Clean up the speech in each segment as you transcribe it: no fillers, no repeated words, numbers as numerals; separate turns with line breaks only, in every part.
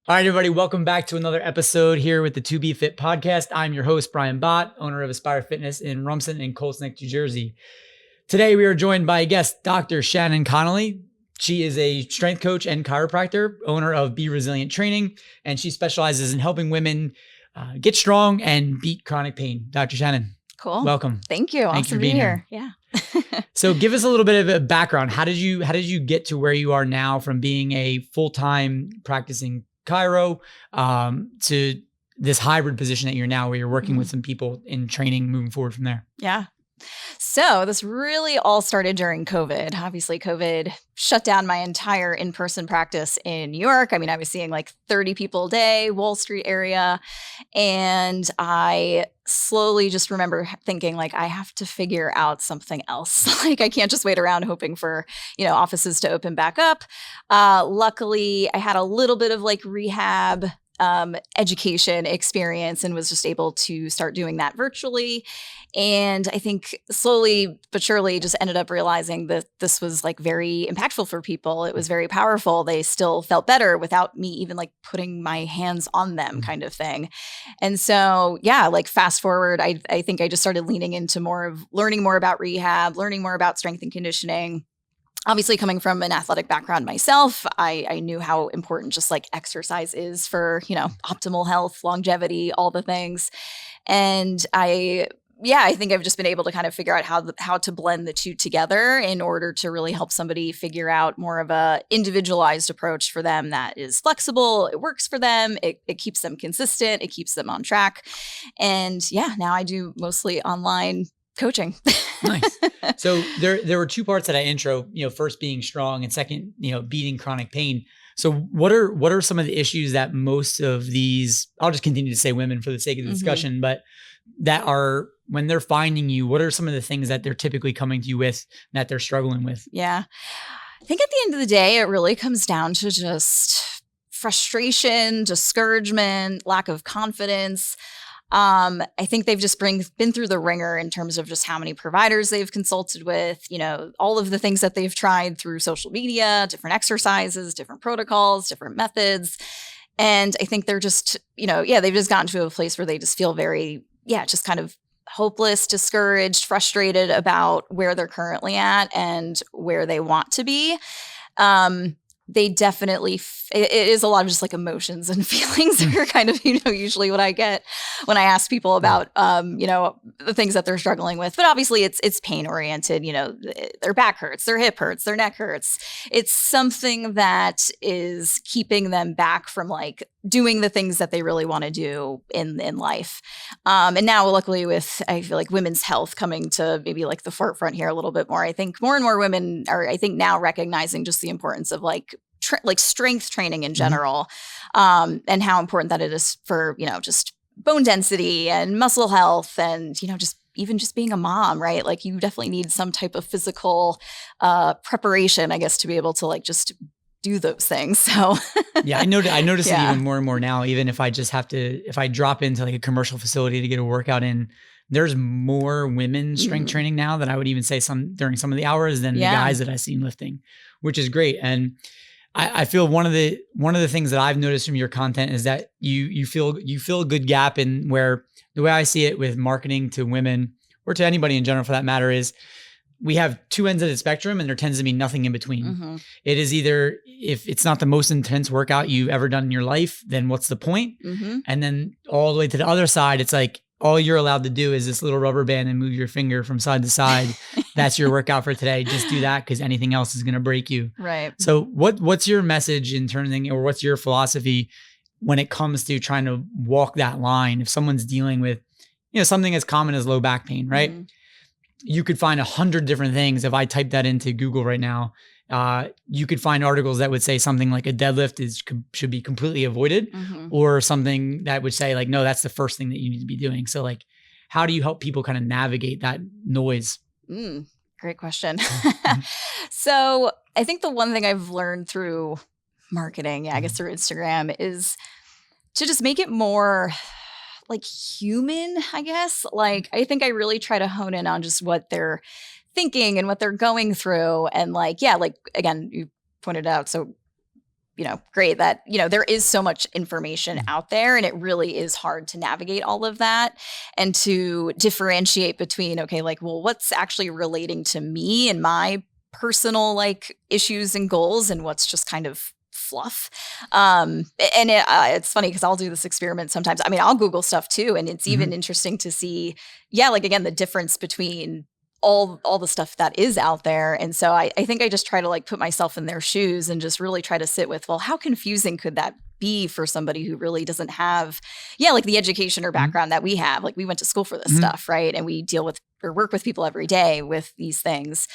All right, everybody, welcome back to another episode here with the To Be Fit podcast. I'm your host, Brian Bott, owner of Aspire Fitness in Rumson and Colts Neck, New Jersey. Today, we are joined by a guest, Dr. Shannon Connolly. She is a strength coach and chiropractor, owner of Be Resilient Training, and she specializes in helping women get strong and beat chronic pain. Dr. Shannon,
cool.
Welcome.
Thank you.
Thanks
awesome
for being here.
Yeah.
So give us a little bit of a background. How did you get to where you are now from being a full-time practicing chiro to this hybrid position that you're now, where you're working with some people in training moving forward from there?
Yeah. So this really all started during COVID. Obviously, COVID shut down my entire in-person practice in New York. I mean, I was seeing like 30 people a day, Wall Street area. And I slowly just remember thinking like, I have to figure out something else. Like, I can't just wait around hoping for, offices to open back up. Luckily, I had a little bit of like rehab education experience and was just able to start doing that virtually. And I think slowly but surely just ended up realizing that this was like very impactful for people. It was very powerful. They still felt better without me even like putting my hands on them, kind of thing. And so, yeah, like fast forward, I think I just started leaning into more of learning more about rehab, learning more about strength and conditioning. Obviously, coming from an athletic background myself, I knew how important just like exercise is for, optimal health, longevity, all the things. And I think I've just been able to kind of figure out how to blend the two together in order to really help somebody figure out more of a individualized approach for them that is flexible. It works for them. It keeps them consistent. It keeps them on track. And yeah, now I do mostly online coaching.
Nice. So there were two parts that I intro, first being strong and second, beating chronic pain. So what are some of the issues that most of these, I'll just continue to say women for the sake of the discussion, but that are, when they're finding you, what are some of the things that they're typically coming to you with that they're struggling with?
Yeah. I think at the end of the day, it really comes down to just frustration, discouragement, lack of confidence. I think they've just been through the ringer in terms of just how many providers they've consulted with, all of the things that they've tried through social media, different exercises, different protocols, different methods. And I think they're just, they've just gotten to a place where they just feel very, just kind of hopeless, discouraged, frustrated about where they're currently at and where they want to be. They definitely, it is a lot of just like emotions and feelings are kind of, usually what I get when I ask people about, the things that they're struggling with. But obviously it's pain oriented, their back hurts, their hip hurts, their neck hurts. It's something that is keeping them back from like doing the things that they really want to do in life. And now luckily with, I feel like women's health coming to maybe like the forefront here a little bit more, I think more and more women are, I think now recognizing just the importance of like strength training in general, and how important that it is for, just bone density and muscle health and, just being a mom, right? Like you definitely need some type of physical preparation, I guess, to be able to like just do those things. So
yeah, I notice it even more and more now, even if I just if I drop into like a commercial facility to get a workout in, there's more women strength training now than I would even say during some of the hours than the guys that I've seen lifting, which is great. And I feel one of the things that I've noticed from your content is that you fill a good gap in where the way I see it with marketing to women or to anybody in general for that matter is we have two ends of the spectrum and there tends to be nothing in between. It is either, if it's not the most intense workout you've ever done in your life, then what's the point? And then all the way to the other side, it's like, all you're allowed to do is this little rubber band and move your finger from side to side. That's your workout for today. Just do that because anything else is going to break you.
Right.
So what's your message in turning, or what's your philosophy when it comes to trying to walk that line? If someone's dealing with, something as common as low back pain, right? You could find 100 different things. If I type that into Google right now, you could find articles that would say something like a deadlift should be completely avoided, or something that would say like, no, that's the first thing that you need to be doing. So like, how do you help people kind of navigate that noise?
Great question. So I think the one thing I've learned through marketing, I guess through Instagram, is to just make it more like human, I guess. Like, I think I really try to hone in on just what they're thinking and what they're going through. And like, again, you pointed out, so great that, there is so much information out there, and it really is hard to navigate all of that and to differentiate between, okay, like, well, what's actually relating to me and my personal like issues and goals, and what's just kind of fluff. And it's funny because I'll do this experiment sometimes. I mean, I'll Google stuff too. And it's even interesting to see, like, again, the difference between all the stuff that is out there. And so I think I just try to like put myself in their shoes and just really try to sit with, well, how confusing could that be for somebody who really doesn't have, like the education or background that we have. Like, we went to school for this stuff, right? And we deal with or work with people every day with these things.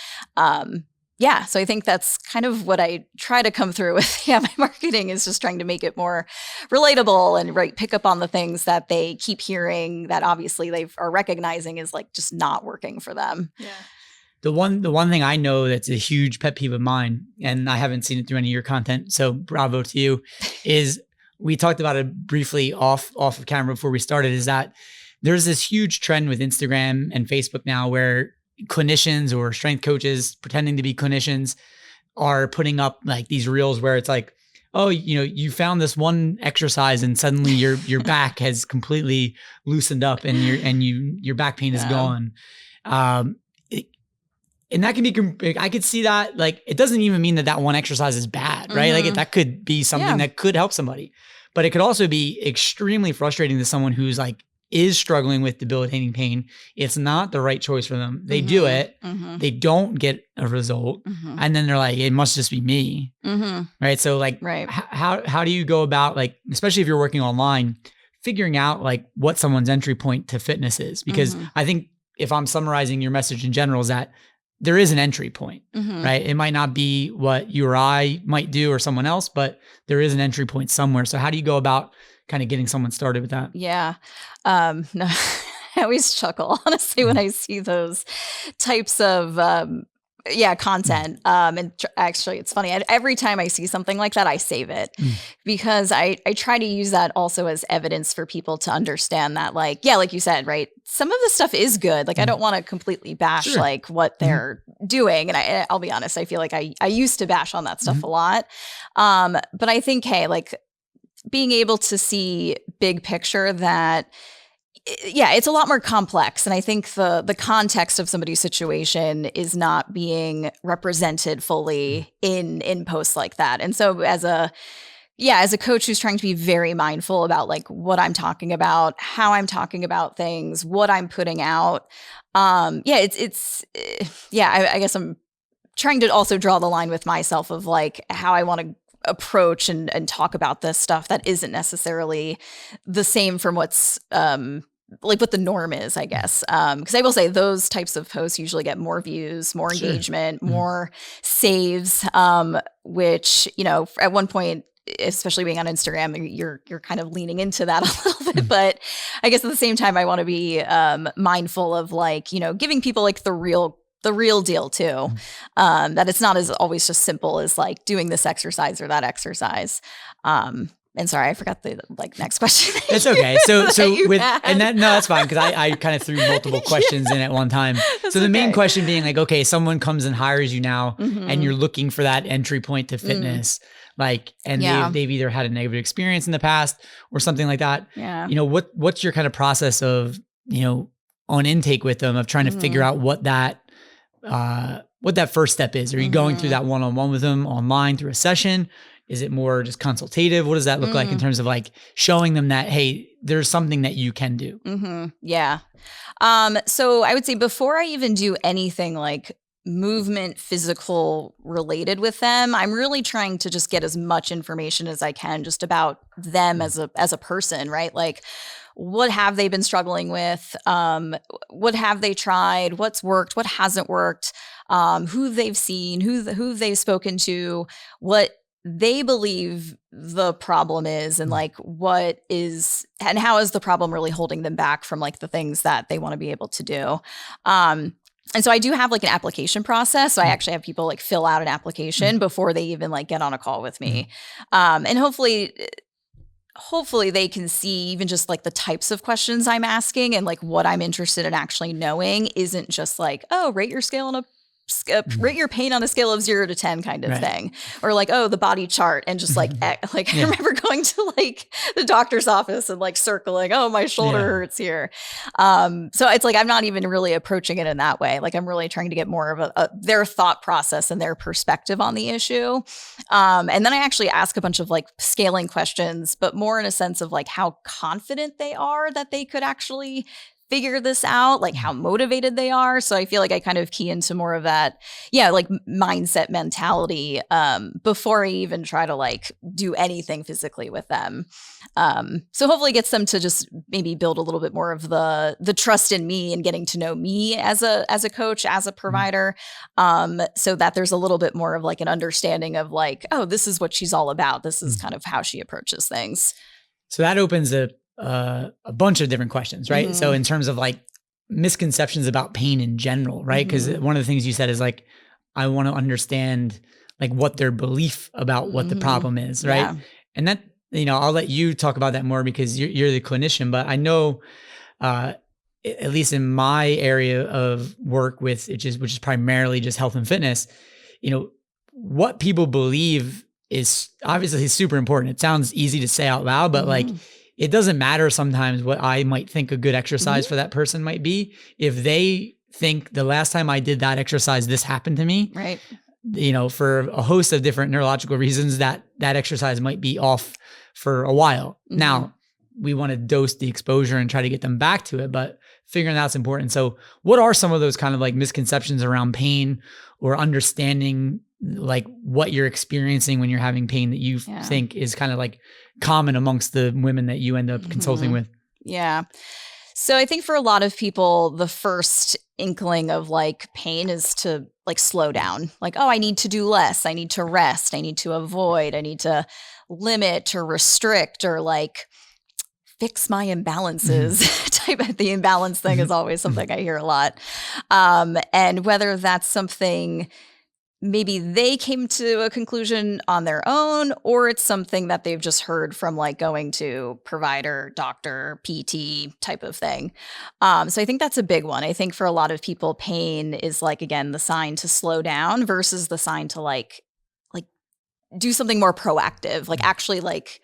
So I think that's kind of what I try to come through with. My marketing is just trying to make it more relatable and pick up on the things that they keep hearing that obviously they are recognizing is like just not working for them.
Yeah. The one thing I know that's a huge pet peeve of mine, and I haven't seen it through any of your content, so bravo to you, is we talked about it briefly off of camera before we started, is that there's this huge trend with Instagram and Facebook now where clinicians or strength coaches pretending to be clinicians are putting up like these reels where it's like, oh, you found this one exercise and suddenly your back has completely loosened up and your back pain is gone. And that can be, I could see that, like, it doesn't even mean that one exercise is bad, right? Like that could be something that could help somebody, but it could also be extremely frustrating to someone who's like, is struggling with debilitating pain. It's not the right choice for them. They do it. They don't get a result. And then they're like, it must just be me. Right. So like, how do you go about, like, especially if you're working online, figuring out like what someone's entry point to fitness is? Because I think if I'm summarizing your message in general is that there is an entry point, right? It might not be what you or I might do or someone else, but there is an entry point somewhere. So how do you go about kind of getting someone started with that?
Yeah. No, I always chuckle, honestly, when I see those types of, content. And actually it's funny. Every time I see something like that, I save it because I try to use that also as evidence for people to understand that, like, like you said, right? Some of the stuff is good. Like, I don't want to completely bash like what they're doing. And I'll be honest, I feel like I used to bash on that stuff a lot. But I think, hey, like, being able to see big picture that, it's a lot more complex. And I think the context of somebody's situation is not being represented fully in posts like that. And so as a coach who's trying to be very mindful about like what I'm talking about, how I'm talking about things, what I'm putting out. I guess I'm trying to also draw the line with myself of like how I want to approach and talk about this stuff that isn't necessarily the same from what's like what the norm is, I guess. Because I will say those types of posts usually get more views, more engagement, more saves, which, at one point, especially being on Instagram, you're kind of leaning into that a little bit. But I guess at the same time, I want to be mindful of like, giving people like the real deal too. That it's not as always just simple as like doing this exercise or that exercise. And sorry, I forgot the like next question.
It's okay. So with and that that's fine because I kind of threw multiple questions in at one time. So the main question being like, okay, someone comes and hires you now, and you're looking for that entry point to fitness, like, and they've either had a negative experience in the past or something like that.
Yeah.
What's your kind of process of on intake with them of trying to figure out what that first step is? Are you going through that one-on-one with them online through a session? Is it more just consultative? What does that look like in terms of like showing them that, hey, there's something that you can do?
Yeah. So I would say before I even do anything like movement, physical related with them, I'm really trying to just get as much information as I can just about them as a person, right? Like, what have they been struggling with? What have they tried? What's worked? What hasn't worked? Who they've seen, who they've spoken to, what they believe the problem is, and like what is, and how is the problem really holding them back from like the things that they want to be able to do. And so I do have like an application process. So I actually have people like fill out an application before they even like get on a call with me. And hopefully they can see even just like the types of questions I'm asking and like what I'm interested in actually knowing isn't just like, oh, rate your scale on a rate your pain on a scale of 0 to 10 kind of thing. Or like, oh, the body chart, and just like, I remember going to like the doctor's office and like circling, oh, my shoulder hurts here. So it's like, I'm not even really approaching it in that way. Like I'm really trying to get more of their thought process and their perspective on the issue. And then I actually ask a bunch of like scaling questions, but more in a sense of like how confident they are that they could actually figure this out, like how motivated they are. So I feel like I kind of key into more of that, like mindset mentality before I even try to like do anything physically with them. So hopefully it gets them to just maybe build a little bit more of the trust in me and getting to know me as a coach, as a provider, so that there's a little bit more of like an understanding of like, oh, this is what she's all about. This is kind of how she approaches things.
So that opens a bunch of different questions, right? Mm-hmm. So in terms of like misconceptions about pain in general, right? Because one of the things you said is like, I want to understand like what their belief about what the problem is, right? Yeah. And that, I'll let you talk about that more because you're the clinician, but I know, at least in my area of work with, which is primarily just health and fitness, what people believe is obviously super important. It sounds easy to say out loud, but like, it doesn't matter sometimes what I might think a good exercise for that person might be. If they think the last time I did that exercise, this happened to me,
right?
For a host of different neurological reasons, that exercise might be off for a while. Now, we want to dose the exposure and try to get them back to it, but figuring that's important. So what are some of those kind of like misconceptions around pain or understanding like what you're experiencing when you're having pain that you think is kind of like common amongst the women that you end up consulting with?
Yeah. So I think for a lot of people, the first inkling of like pain is to like slow down. Like, oh, I need to do less. I need to rest. I need to avoid. I need to limit or restrict or like fix my imbalances type of the imbalance thing is always something I hear a lot. And whether that's something maybe they came to a conclusion on their own, or it's something that they've just heard from like going to provider, doctor, PT type of thing. So I think that's a big one. I think for a lot of people, pain is like, again, the sign to slow down versus the sign to like do something more proactive, like actually like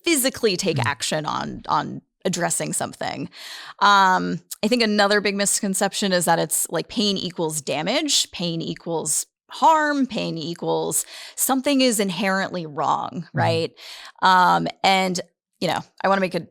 physically take action on addressing something. I think another big misconception is that it's like pain equals damage, pain equals harm, pain equals something is inherently wrong, right? And, I want to make a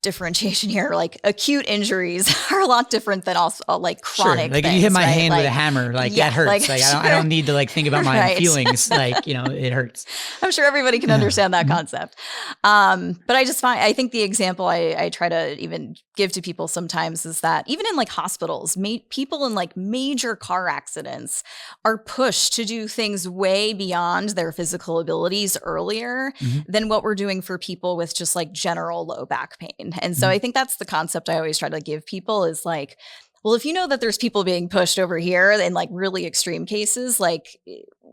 differentiation here. Like acute injuries are a lot different than also like chronic
Like
things,
you hit my
right?
hand with a hammer, like that hurts. Like I don't need to like think about my feelings. Like, it hurts.
I'm sure everybody can understand that concept. But I think the example I try to even give to people sometimes is that even in like hospitals, people in like major car accidents are pushed to do things way beyond their physical abilities earlier than what we're doing for people with just like general low back pain. And so I think that's the concept I always try to give people is like, well, if you know that there's people being pushed over here in like really extreme cases, like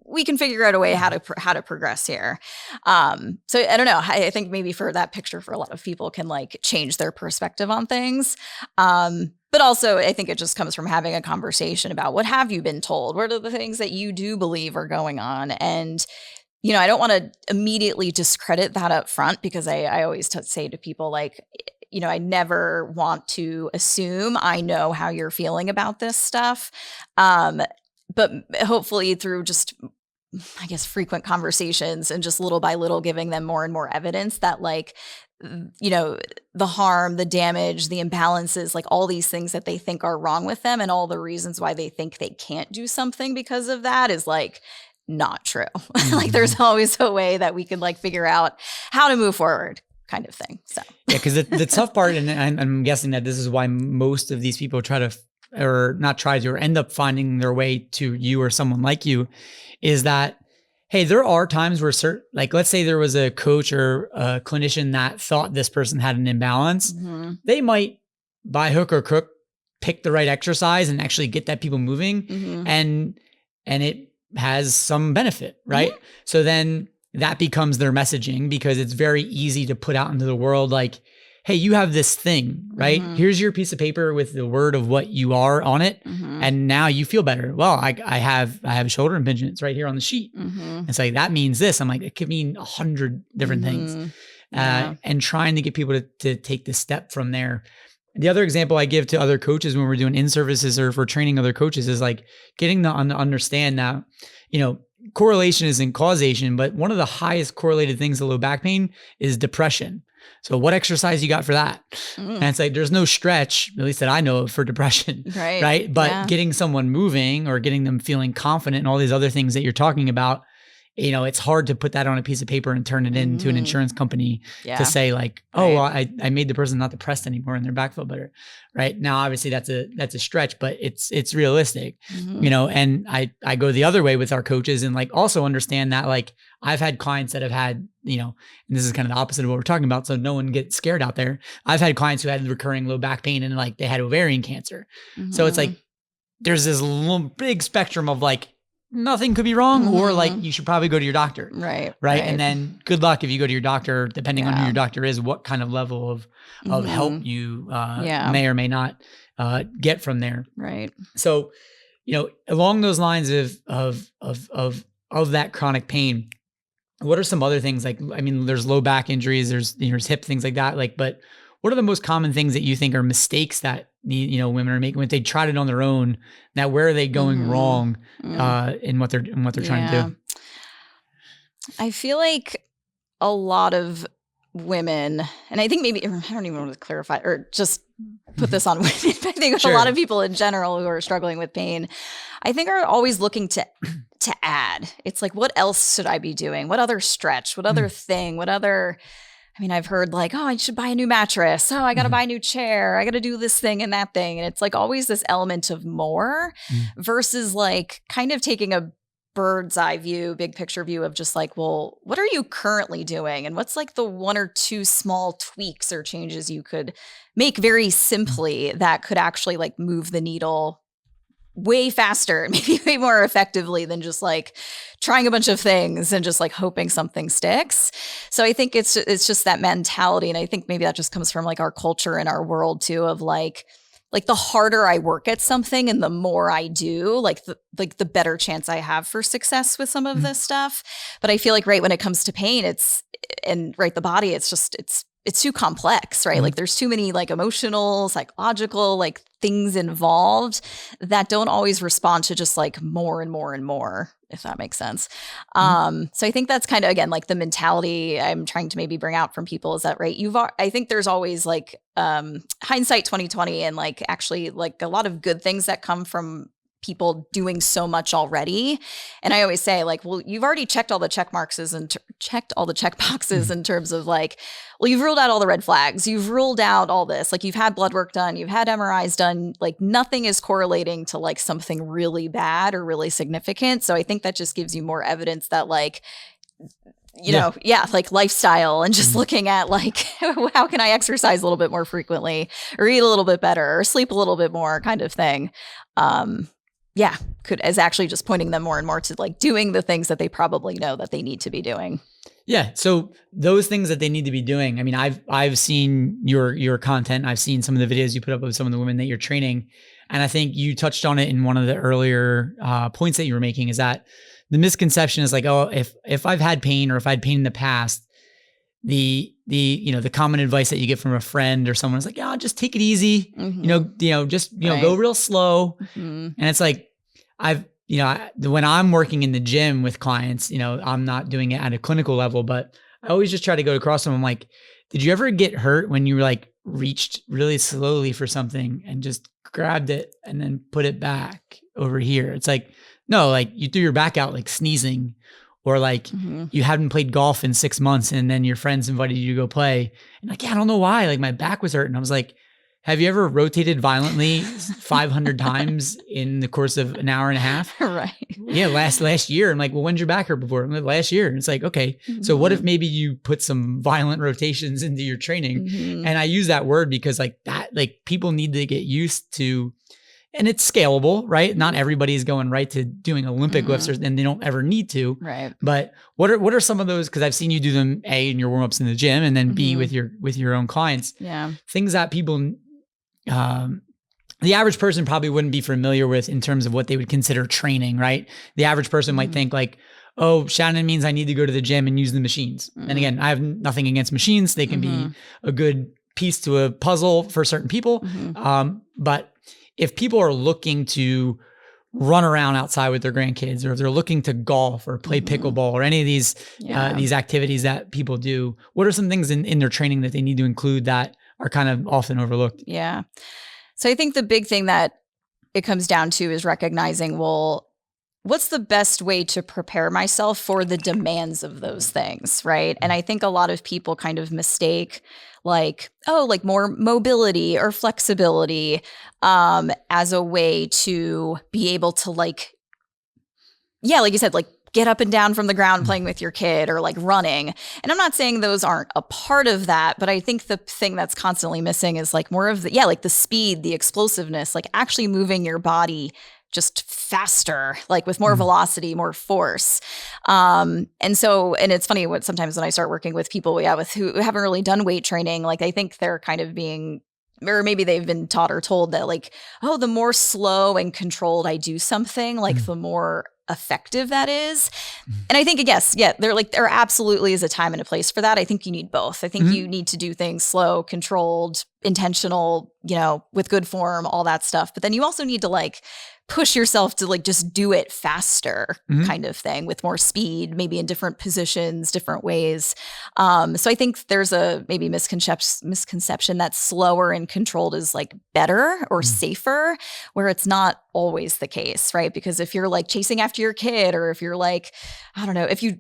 we can figure out a way how to progress here. So I don't know. I think maybe for that picture for a lot of people can like change their perspective on things. But also I think it just comes from having a conversation about what have you been told? What are the things that you do believe are going on? And I don't want to immediately discredit that up front because I always say to people like, I never want to assume I know how you're feeling about this stuff. But hopefully through just, I guess, frequent conversations and just little by little giving them more and more evidence that like, the harm, the damage, the imbalances, like all these things that they think are wrong with them and all the reasons why they think they can't do something because of that is like, not true. Like there's always a way that we can like figure out how to move forward kind of thing. So
because the tough part, and I'm guessing that this is why most of these people or end up finding their way to you or someone like you, is that, hey, there are times where like let's say there was a coach or a clinician that thought this person had an imbalance. They might by hook or crook pick the right exercise and actually get that people moving and it has some benefit, right? So then that becomes their messaging because it's very easy to put out into the world like, hey, you have this thing, right? Here's your piece of paper with the word of what you are on it. And now you feel better. Well, I have shoulder impingement right here on the sheet. It's like, that means this. I'm like, it could mean 100 different things. And trying to get people to take the step from there. The other example I give to other coaches when we're doing in-services or if we're training other coaches is like getting them to understand that, you know, correlation isn't causation, but one of the highest correlated things to low back pain is depression. So what exercise you got for that? And it's like, there's no stretch, at least that I know of, for depression, right? But getting someone moving or getting them feeling confident and all these other things that you're talking about, you know, it's hard to put that on a piece of paper and turn it into an insurance company to say like, oh, well, I made the person not depressed anymore and their back felt better. Right now, obviously that's a stretch, but it's realistic, you know, and I go the other way with our coaches and like also understand that like I've had clients that have had, you know, and this is kind of the opposite of what we're talking about. So no one gets scared out there. I've had clients who had recurring low back pain and like they had ovarian cancer. So it's like, there's this big spectrum of like, nothing could be wrong or like you should probably go to your doctor. Right. And then good luck if you go to your doctor, depending on who your doctor is, what kind of level of help you may or may not get from there. Right. So, you know, along those lines of that chronic pain, what are some other things like, I mean, there's low back injuries, there's hip things like that, like, but what are the most common things that you think are mistakes that women are making when they tried it on their own? Now, where are they going wrong in what they're trying to do?
I feel like a lot of women, and I think maybe I don't even want to clarify or just put this on women. I think a lot of people in general who are struggling with pain, I think are always looking to add. It's like, what else should I be doing? What other stretch? What other thing? What other? I mean, I've heard like, oh, I should buy a new mattress. Oh, I got to buy a new chair. I got to do this thing and that thing. And it's like always this element of more versus like kind of taking a bird's eye view, big picture view of just like, well, what are you currently doing? And what's like the one or two small tweaks or changes you could make very simply that could actually like move the needle way faster, maybe way more effectively than just like trying a bunch of things and just like hoping something sticks. So I think it's just that mentality. And I think maybe that just comes from like our culture and our world too, of like the harder I work at something and the more I do, like the better chance I have for success with some of this stuff. But I feel like right when it comes to pain, the body, it's too complex, right? Like there's too many like emotional, psychological, like things involved that don't always respond to just like more and more and more, if that makes sense. So I think that's kind of, again, like the mentality I'm trying to maybe bring out from people is that, right? I think there's always like hindsight 2020 and like actually like a lot of good things that come from people doing so much already. And I always say like, well, you've already checked all the check boxes in terms of like, well, you've ruled out all the red flags. You've ruled out all this, like you've had blood work done, you've had MRIs done, like nothing is correlating to like something really bad or really significant. So I think that just gives you more evidence that like, like lifestyle and just looking at like, how can I exercise a little bit more frequently or eat a little bit better or sleep a little bit more kind of thing. Is actually just pointing them more and more to like doing the things that they probably know that they need to be doing.
Yeah. So those things that they need to be doing. I mean, I've seen your content. I've seen some of the videos you put up of some of the women that you're training. And I think you touched on it in one of the earlier points that you were making, is that the misconception is like, oh, if I've had pain or if I had pain in the past, the common advice that you get from a friend or someone is like, yeah, just take it easy, go real slow. And it's like, when I'm working in the gym with clients, I'm not doing it at a clinical level, but I always just try to go across them. I'm like, did you ever get hurt when you like reached really slowly for something and just grabbed it and then put it back over here? It's like, no, like you threw your back out like sneezing, or like you hadn't played golf in 6 months and then your friends invited you to go play. And like, yeah, I don't know why, like my back was hurting. I was like, have you ever rotated violently 500 times in the course of an hour and a half?
Right.
Yeah. Last year. I'm like, well, when's your back hurt before? I'm like, last year. And it's like, okay. So what if maybe you put some violent rotations into your training? And I use that word because like that, like people need to get used to, and it's scalable, right? Not everybody is going right to doing Olympic lifts, and they don't ever need to.
Right.
But what are some of those? Because I've seen you do them A, in your warm ups in the gym, and then B with your own clients.
Yeah.
Things that people, the average person probably wouldn't be familiar with in terms of what they would consider training, right? The average person might think like, oh, Shannon means I need to go to the gym and use the machines. And again, I have nothing against machines. They can be a good piece to a puzzle for certain people. But if people are looking to run around outside with their grandkids, or if they're looking to golf or play pickleball or any of these activities that people do, what are some things in their training that they need to include that are kind of often overlooked?
Yeah. So I think the big thing that it comes down to is recognizing, well, what's the best way to prepare myself for the demands of those things, right? And I think a lot of people kind of mistake like, oh, like more mobility or flexibility as a way to be able to like you said, like get up and down from the ground playing with your kid or like running. And I'm not saying those aren't a part of that, but I think the thing that's constantly missing is like more of the, like the speed, the explosiveness, like actually moving your body just faster, like with more velocity, more force. And it's funny what sometimes when I start working with people, who haven't really done weight training, like I think they're kind of being, or maybe they've been taught or told that like, oh, the more slow and controlled I do something, like the more effective that is. And I think, there absolutely is a time and a place for that. I think you need both. I think you need to do things slow, controlled, intentional, with good form, all that stuff. But then you also need to like push yourself to like just do it faster kind of thing with more speed, maybe in different positions, different ways. So I think there's a maybe misconception that slower and controlled is like better or safer, where it's not always the case, right? Because if you're like chasing after your kid, or if you're like, I don't know, if you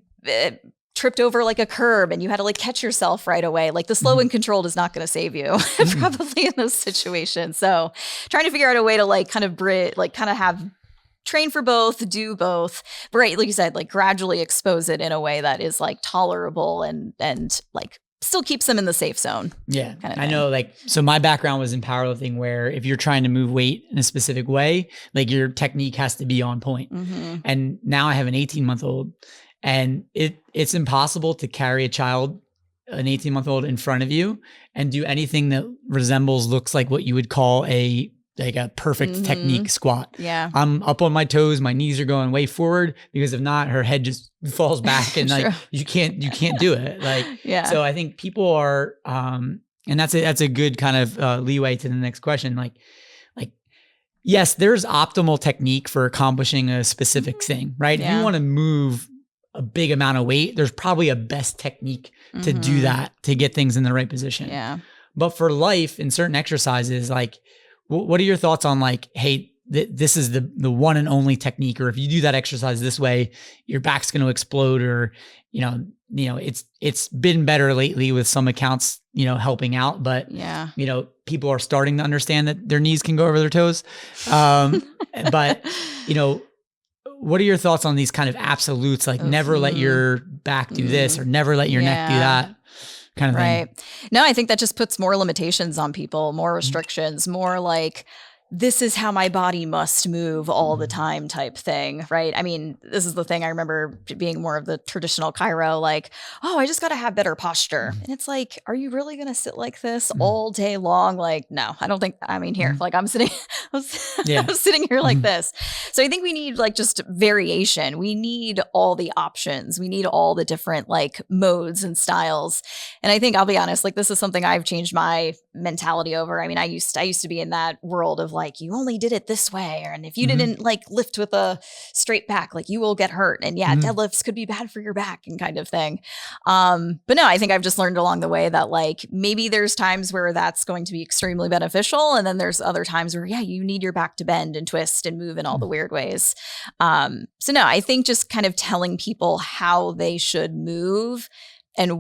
tripped over like a curb and you had to like catch yourself right away, like the slow and controlled is not going to save you probably in those situations. So trying to figure out a way to like kind of have train for both, do both, but right, like you said, like gradually expose it in a way that is like tolerable and like still keeps them in the safe zone.
Yeah. I know, like, so my background was in powerlifting, where if you're trying to move weight in a specific way, like your technique has to be on point. And now I have an 18-month-old, and it's impossible to carry an 18-month-old in front of you and do anything that looks like what you would call a perfect technique squat. Yeah. I'm up on my toes, my knees are going way forward, because if not, her head just falls back and like you can't do it. Like, so I think people are, and that's a good kind of leeway to the next question. Like, yes, there's optimal technique for accomplishing a specific thing, right? If you want to move a big amount of weight, there's probably a best technique to do that, to get things in the right position. Yeah. But for life and certain exercises, like, what are your thoughts on like, hey, this is the one and only technique, or if you do that exercise this way, your back's going to explode, or, it's been better lately with some accounts, helping out, but people are starting to understand that their knees can go over their toes. But, what are your thoughts on these kind of absolutes? Like never let your back do this, or never let your neck do that kind of thing.
Right. No, I think that just puts more limitations on people, more restrictions, more like, this is how my body must move all the time type thing, right? I mean, this is the thing I remember being more of the traditional chiro, like, oh, I just got to have better posture. And it's like, are you really going to sit like this all day long? Like, no, I don't think, here, like I'm sitting, I'm sitting here like this. So I think we need like just variation. We need all the options. We need all the different like modes and styles. And I think, I'll be honest, like this is something I've changed my mentality over. I mean, I used to be in that world of like, you only did it this way, and if you didn't like lift with a straight back, like you will get hurt, and deadlifts could be bad for your back and kind of thing. But no, I think I've just learned along the way that like maybe there's times where that's going to be extremely beneficial, and then there's other times where you need your back to bend and twist and move in all the weird ways. So no, I think just kind of telling people how they should move and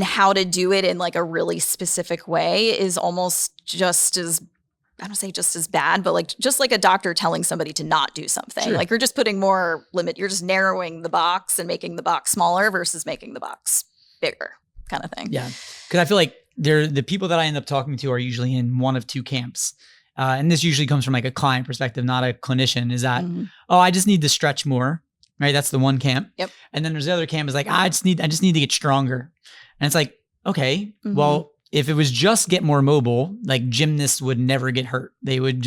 how to do it in like a really specific way is almost just as, I don't say just as bad, but like just like a doctor telling somebody to not do something. Sure. Like you're just putting more limit. You're just narrowing the box and making the box smaller versus making the box bigger kind of thing.
Yeah. Because I feel like the people that I end up talking to are usually in one of two camps. and this usually comes from like a client perspective, not a clinician, is that, oh, I just need to stretch more, right? That's the one camp.
Yep.
And then there's the other camp is like, I just need to get stronger. And it's like, okay, well, if it was just get more mobile, like gymnasts would never get hurt. They would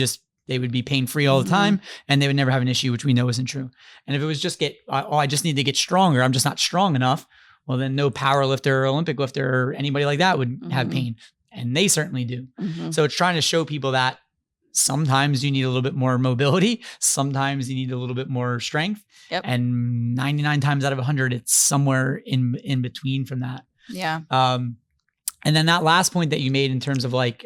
be pain-free all the time and they would never have an issue, which we know isn't true. And if it was just I just need to get stronger, I'm just not strong enough. Well, then no power lifter or Olympic lifter or anybody like that would have pain. And they certainly do. So it's trying to show people that sometimes you need a little bit more mobility. Sometimes you need a little bit more strength.
Yep.
And 99 times out of 100, it's somewhere in between from that.
Yeah.
And then that last point that you made in terms of like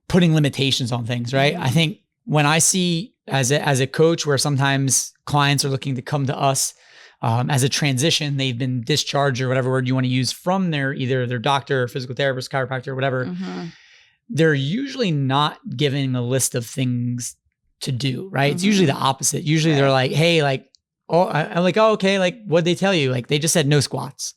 putting limitations on things, right? I think when I see as a coach where sometimes clients are looking to come to us as a transition, they've been discharged or whatever word you want to use from either their doctor or physical therapist, chiropractor, or whatever, they're usually not giving a list of things to do, right? It's usually the opposite. Usually they're like, hey, like, oh, I'm like, oh, okay. Like what'd they tell you? Like they just said no squats.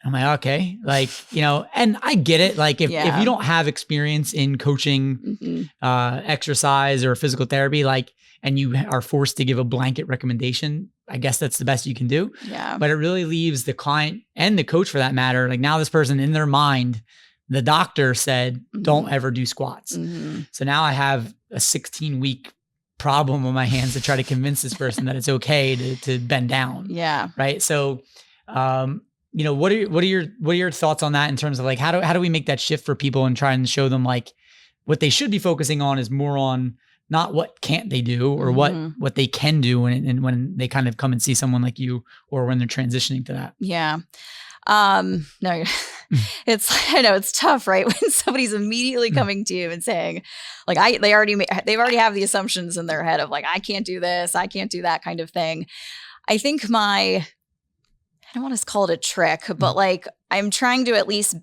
I'm like, okay, like, and I get it. Like if you don't have experience in coaching, exercise or physical therapy, like, and you are forced to give a blanket recommendation, I guess that's the best you can do.
Yeah.
But it really leaves the client and the coach for that matter. Like now this person in their mind, the doctor said, don't ever do squats. So now I have a 16-week problem on my hands to try to convince this person that it's okay to bend down.
Yeah.
Right. So, what are your thoughts on that in terms of like, how do we make that shift for people and try and show them like what they should be focusing on is more on not what can't they do or what they can do when they kind of come and see someone like you or when they're transitioning to that.
Yeah. No, I know it's tough, right? When somebody's immediately coming to you and saying like, they already have the assumptions in their head of like, I can't do this, I can't do that kind of thing. I think I don't want to call it a trick, but like I'm trying to at least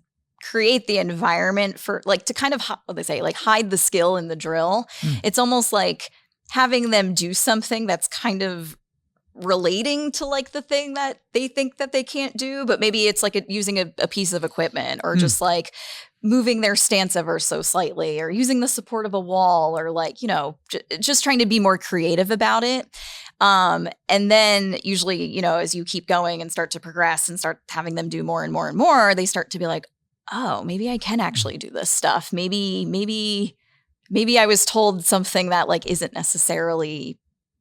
create the environment for like to kind of what they say, like hide the skill in the drill. It's almost like having them do something that's kind of relating to like the thing that they think that they can't do, but maybe it's like using a piece of equipment or just like moving their stance ever so slightly or using the support of a wall or like, just trying to be more creative about it. And then usually, as you keep going and start to progress and start having them do more and more and more, they start to be like, oh, maybe I can actually do this stuff. Maybe I was told something that like isn't necessarily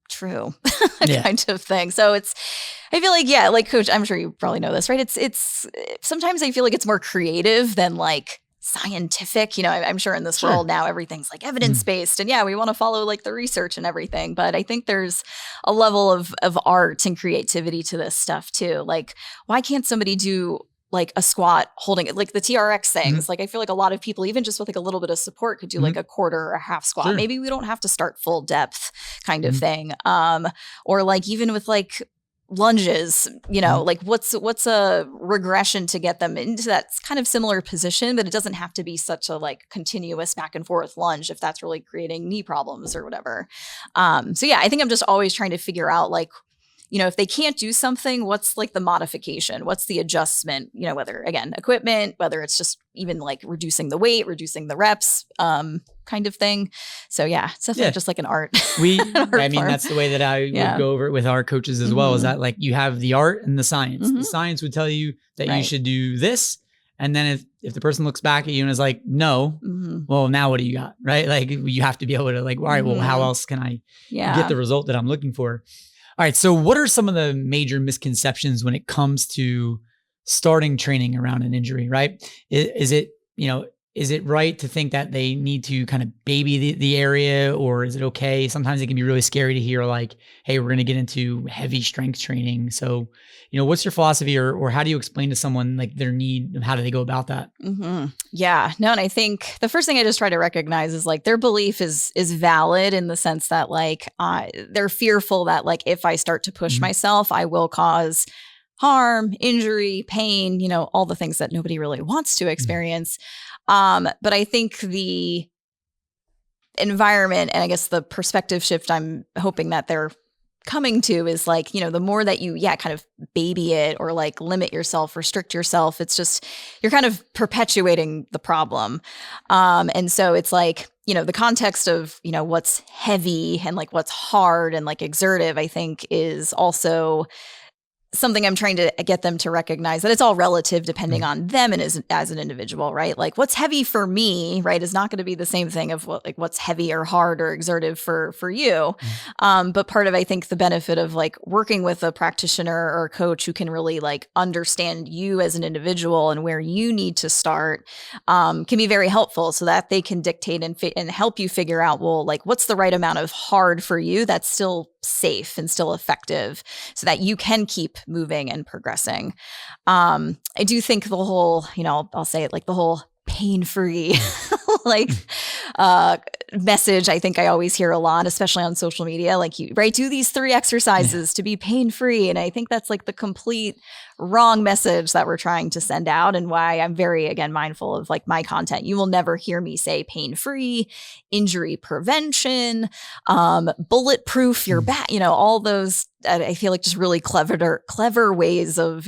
true kind of thing. So I feel like, like coach, I'm sure you probably know this, right? It's sometimes I feel like it's more creative than like scientific, I'm sure in this world now, everything's like evidence-based and we want to follow like the research and everything. But I think there's a level of art and creativity to this stuff too. Like, why can't somebody do like a squat holding it, like the TRX things? Like, I feel like a lot of people, even just with like a little bit of support, could do like a quarter or a half squat. Maybe we don't have to start full depth kind of thing. Or like even with like lunges, like what's a regression to get them into that kind of similar position, but it doesn't have to be such a like continuous back and forth lunge if that's really creating knee problems or whatever. So I think I'm just always trying to figure out like, if they can't do something, what's like the modification? What's the adjustment? Whether again, equipment, whether it's just even like reducing the weight, reducing the reps, kind of thing. So it's definitely just like an art.
That's the way that I would go over it with our coaches as well, is that like you have the art and the science. The science would tell you that you should do this. And then if the person looks back at you and is like, no, well, now what do you got? Right? Like you have to be able to like, all right, well, how else can I get the result that I'm looking for? All right. So what are some of the major misconceptions when it comes to starting training around an injury, right? Is it right to think that they need to kind of baby the area, or is it okay? Sometimes it can be really scary to hear like, hey, we're going to get into heavy strength training. So, what's your philosophy or how do you explain to someone like their need and how do they go about that?
Yeah, no. And I think the first thing I just try to recognize is like their belief is valid in the sense that like they're fearful that like if I start to push myself, I will cause harm, injury, pain, all the things that nobody really wants to experience. But I think the environment and I guess the perspective shift I'm hoping that they're coming to is like, the more that you, kind of baby it or like limit yourself, restrict yourself, it's just, you're kind of perpetuating the problem. And so it's like, the context of, what's heavy and like what's hard and like exertive, I think is also something I'm trying to get them to recognize that it's all relative depending on them and as an individual, right? Like what's heavy for me, right, is not going to be the same thing of what's heavy or hard or exertive for you. But part of, I think, the benefit of like working with a practitioner or a coach who can really like understand you as an individual and where you need to start can be very helpful so that they can dictate and help you figure out, well, like what's the right amount of hard for you that's still safe and still effective so that you can keep moving and progressing. I do think the whole, I'll say it like the whole pain-free like message, I think I always hear a lot, especially on social media, like do these 3 exercises to be pain-free. And I think that's like the complete wrong message that we're trying to send out, and why I'm very, again, mindful of like my content. You will never hear me say pain-free, injury prevention, bulletproof your back, all those, I feel like just really clever ways of,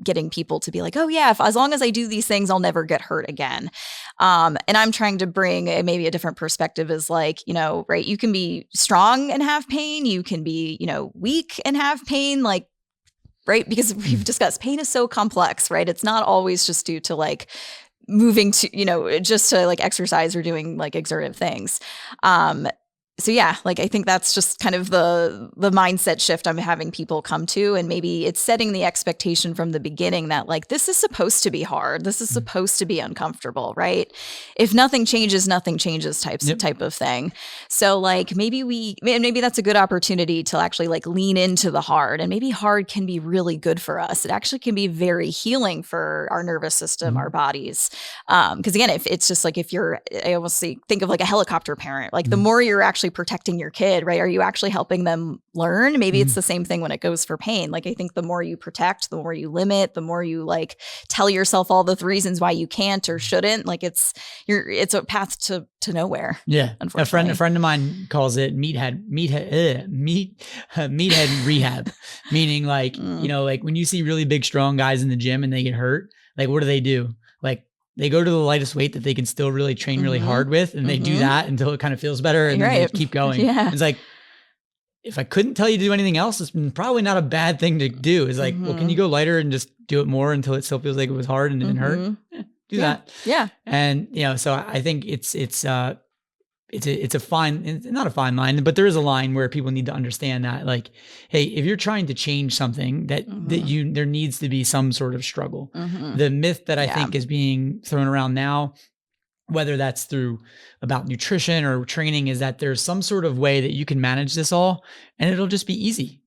getting people to be like, oh yeah, as long as I do these things, I'll never get hurt again. And I'm trying to bring maybe a different perspective is like, right, you can be strong and have pain. You can be, weak and have pain, like, right? Because we've discussed pain is so complex, right? It's not always just due to like moving to, just to like exercise or doing like exertive things. So yeah, like I think that's just kind of the mindset shift I'm having people come to, and maybe it's setting the expectation from the beginning that like this is supposed to be hard, this is supposed to be uncomfortable, right? If nothing changes type of thing. So like maybe that's a good opportunity to actually like lean into the hard, and maybe hard can be really good for us. It actually can be very healing for our nervous system, our bodies. Because again, if it's just like I almost think of like a helicopter parent, like the more you're actually protecting your kid, right? Are you actually helping them learn? Maybe it's the same thing when it goes for pain. Like I think the more you protect, the more you limit, the more you like tell yourself all the reasons why you can't or shouldn't, like it's a path to nowhere.
Yeah. A friend of mine calls it meathead rehab, meaning like, like when you see really big, strong guys in the gym and they get hurt, like what do? Like they go to the lightest weight that they can still really train really hard with. And they do that until it kind of feels better. And then they keep going. Yeah. It's like, if I couldn't tell you to do anything else, it's probably not a bad thing to do. It's like, well, can you go lighter and just do it more until it still feels like it was hard and didn't hurt? Do that. Yeah. And, so I think it's not a fine line, but there is a line where people need to understand that, like, hey, if you're trying to change something there needs to be some sort of struggle. The myth that I think is being thrown around now, whether that's through about nutrition or training, is that there's some sort of way that you can manage this all and it'll just be easy.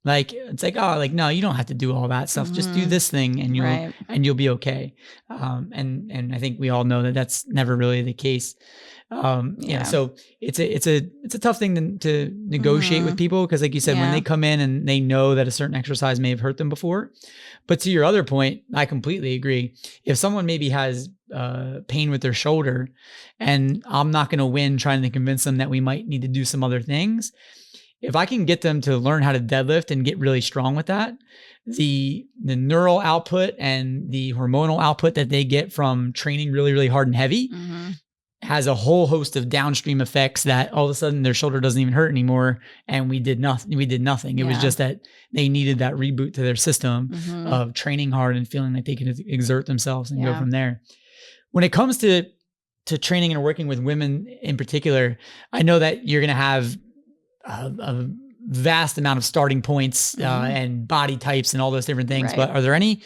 Like, it's like, oh, like, no, you don't have to do all that stuff. Just do this thing and you'll be okay. And I think we all know that that's never really the case. So it's a tough thing to negotiate with people. Cause like you said, when they come in and they know that a certain exercise may have hurt them before, but to your other point, I completely agree. If someone maybe has pain with their shoulder and I'm not going to win trying to convince them that we might need to do some other things, if I can get them to learn how to deadlift and get really strong with that, the neural output and the hormonal output that they get from training really, really hard and heavy has a whole host of downstream effects that all of a sudden their shoulder doesn't even hurt anymore. And we did nothing. It was just that they needed that reboot to their system of training hard and feeling like they can exert themselves and go from there. When it comes to training and working with women in particular, I know that you're going to have a vast amount of starting points and body types and all those different things. But are there any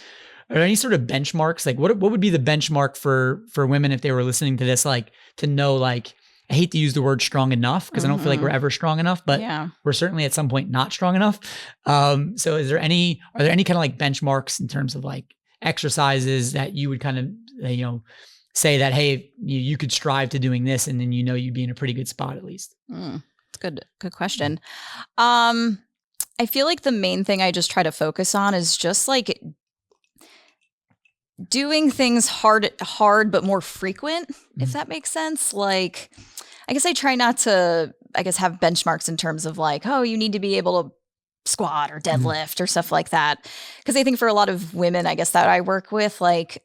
sort of benchmarks? Like what would be the benchmark for women if they were listening to this, like to know, like, I hate to use the word strong enough because I don't feel like we're ever strong enough, but we're certainly at some point not strong enough. So are there any kind of like benchmarks in terms of like exercises that you would kind of, say that, hey, you could strive to doing this and then, you'd be in a pretty good spot at least?
Good question. I feel like the main thing I just try to focus on is just like doing things hard, but more frequent, if that makes sense. Like, I guess I try not to, have benchmarks in terms of like, oh, you need to be able to squat or deadlift or stuff like that. Because I think for a lot of women, I guess that I work with, like,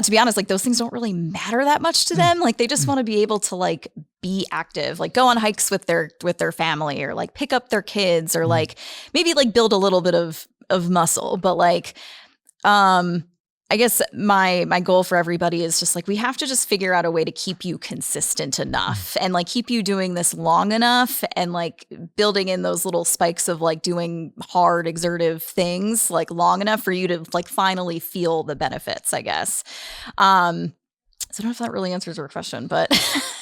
to be honest, like those things don't really matter that much to them. Like they just want to be able to like be active, like go on hikes with their family, or like pick up their kids, or like maybe like build a little bit of muscle. But like, I guess my goal for everybody is just like, we have to just figure out a way to keep you consistent enough and like keep you doing this long enough, and like building in those little spikes of like doing hard exertive things like long enough for you to like finally feel the benefits, I guess. So I don't know if that really answers your question, but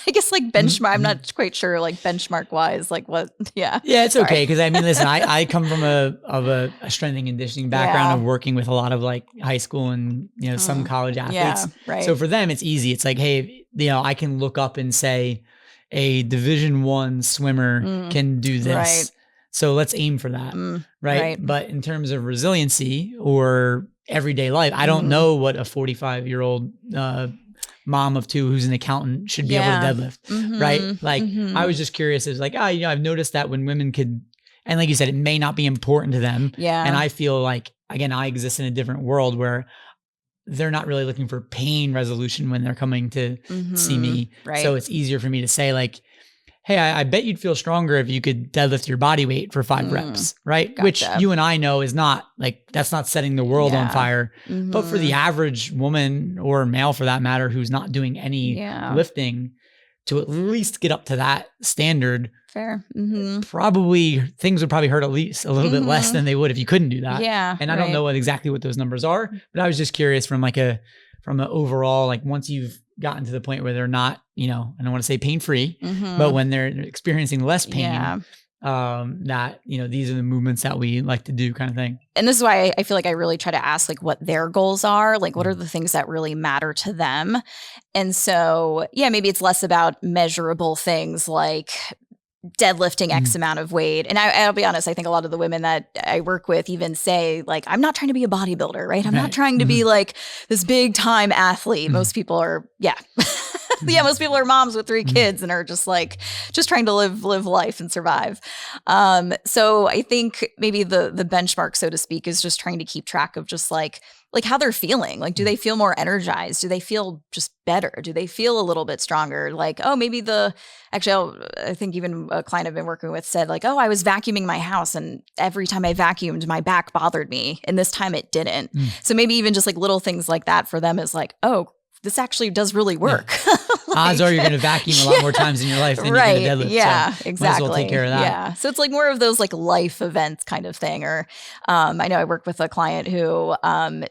I guess like benchmark, I'm not quite sure like benchmark wise, like what, yeah.
Yeah, it's okay. Cause I mean, listen, I come from a strength and conditioning background of working with a lot of like high school and, you know, some college athletes.
Yeah, right.
So for them, it's easy. It's like, hey, you know, I can look up and say a Division I swimmer can do this.
Right.
So let's aim for that. Right. But in terms of resiliency or everyday life, I don't know what a 45-year-old, mom of two who's an accountant should be able to deadlift, right? Like I was just curious. It was like, you know, I've noticed that when women could, and like you said, it may not be important to them.
Yeah.
And I feel like, again, I exist in a different world where they're not really looking for pain resolution when they're coming to see me.
Right.
So it's easier for me to say like, hey, I bet you'd feel stronger if you could deadlift your body weight for 5 reps, right?
Gotcha.
Which you and I know is not like, that's not setting the world on fire. But for the average woman or male for that matter, who's not doing any lifting, to at least get up to that standard,
fair.
Probably things would probably hurt at least a little bit less than they would if you couldn't do that.
Yeah.
And I don't know exactly what those numbers are, but I was just curious from an overall, like once you've gotten to the point where they're not, you know, I don't want to say pain-free, but when they're experiencing less pain, that, you know, these are the movements that we like to do kind of thing.
And this is why I feel like I really try to ask like what their goals are, like what are the things that really matter to them. And so, yeah, maybe it's less about measurable things like deadlifting X amount of weight. And I'll be honest, I think a lot of the women that I work with even say like, I'm not trying to be a bodybuilder, right? I'm not trying to be like this big time athlete. Most people are, most people are moms with 3 kids and are just like, just trying to live life and survive. So I think maybe the benchmark, so to speak, is just trying to keep track of just like how they're feeling. Like, do they feel more energized? Do they feel just better? Do they feel a little bit stronger? Like, oh, maybe I think even a client I've been working with said like, oh, I was vacuuming my house and every time I vacuumed, my back bothered me. And this time it didn't. So maybe even just like little things like that for them is like, oh, this actually does really work.
Odds are you're going to vacuum a lot more times in your life than you're going to deadlift.
Yeah,
so
exactly.
Might as well take care of that.
Yeah. So it's like more of those like life events kind of thing. Or I know I worked with a client who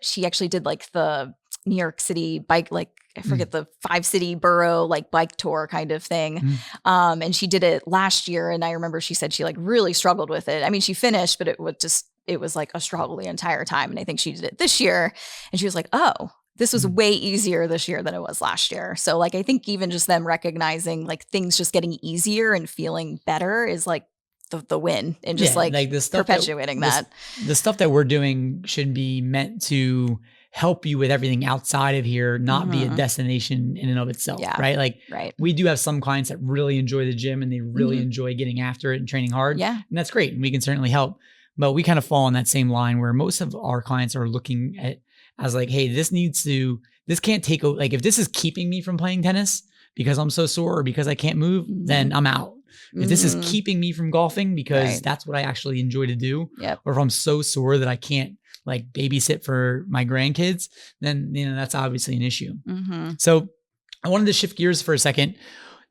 she actually did like the New York City bike, like I forget the 5-city borough like bike tour kind of thing. And she did it last year. And I remember she said she like really struggled with it. I mean, she finished, but it was like a struggle the entire time. And I think she did it this year and she was like, oh, this was way easier this year than it was last year. So like, I think even just them recognizing like things just getting easier and feeling better is like the win, and just like the stuff perpetuating that.
The stuff that we're doing should be meant to help you with everything outside of here, not be a destination in and of itself, right? Like we do have some clients that really enjoy the gym and they really enjoy getting after it and training hard. Yeah. And that's great. And we can certainly help, but we kind of fall on that same line where most of our clients are looking at as like, hey, this can't take, like if this is keeping me from playing tennis because I'm so sore or because I can't move, then I'm out. If this is keeping me from golfing because that's what I actually enjoy to do, or if I'm so sore that I can't like babysit for my grandkids, then, you know, that's obviously an issue. So I wanted to shift gears for a second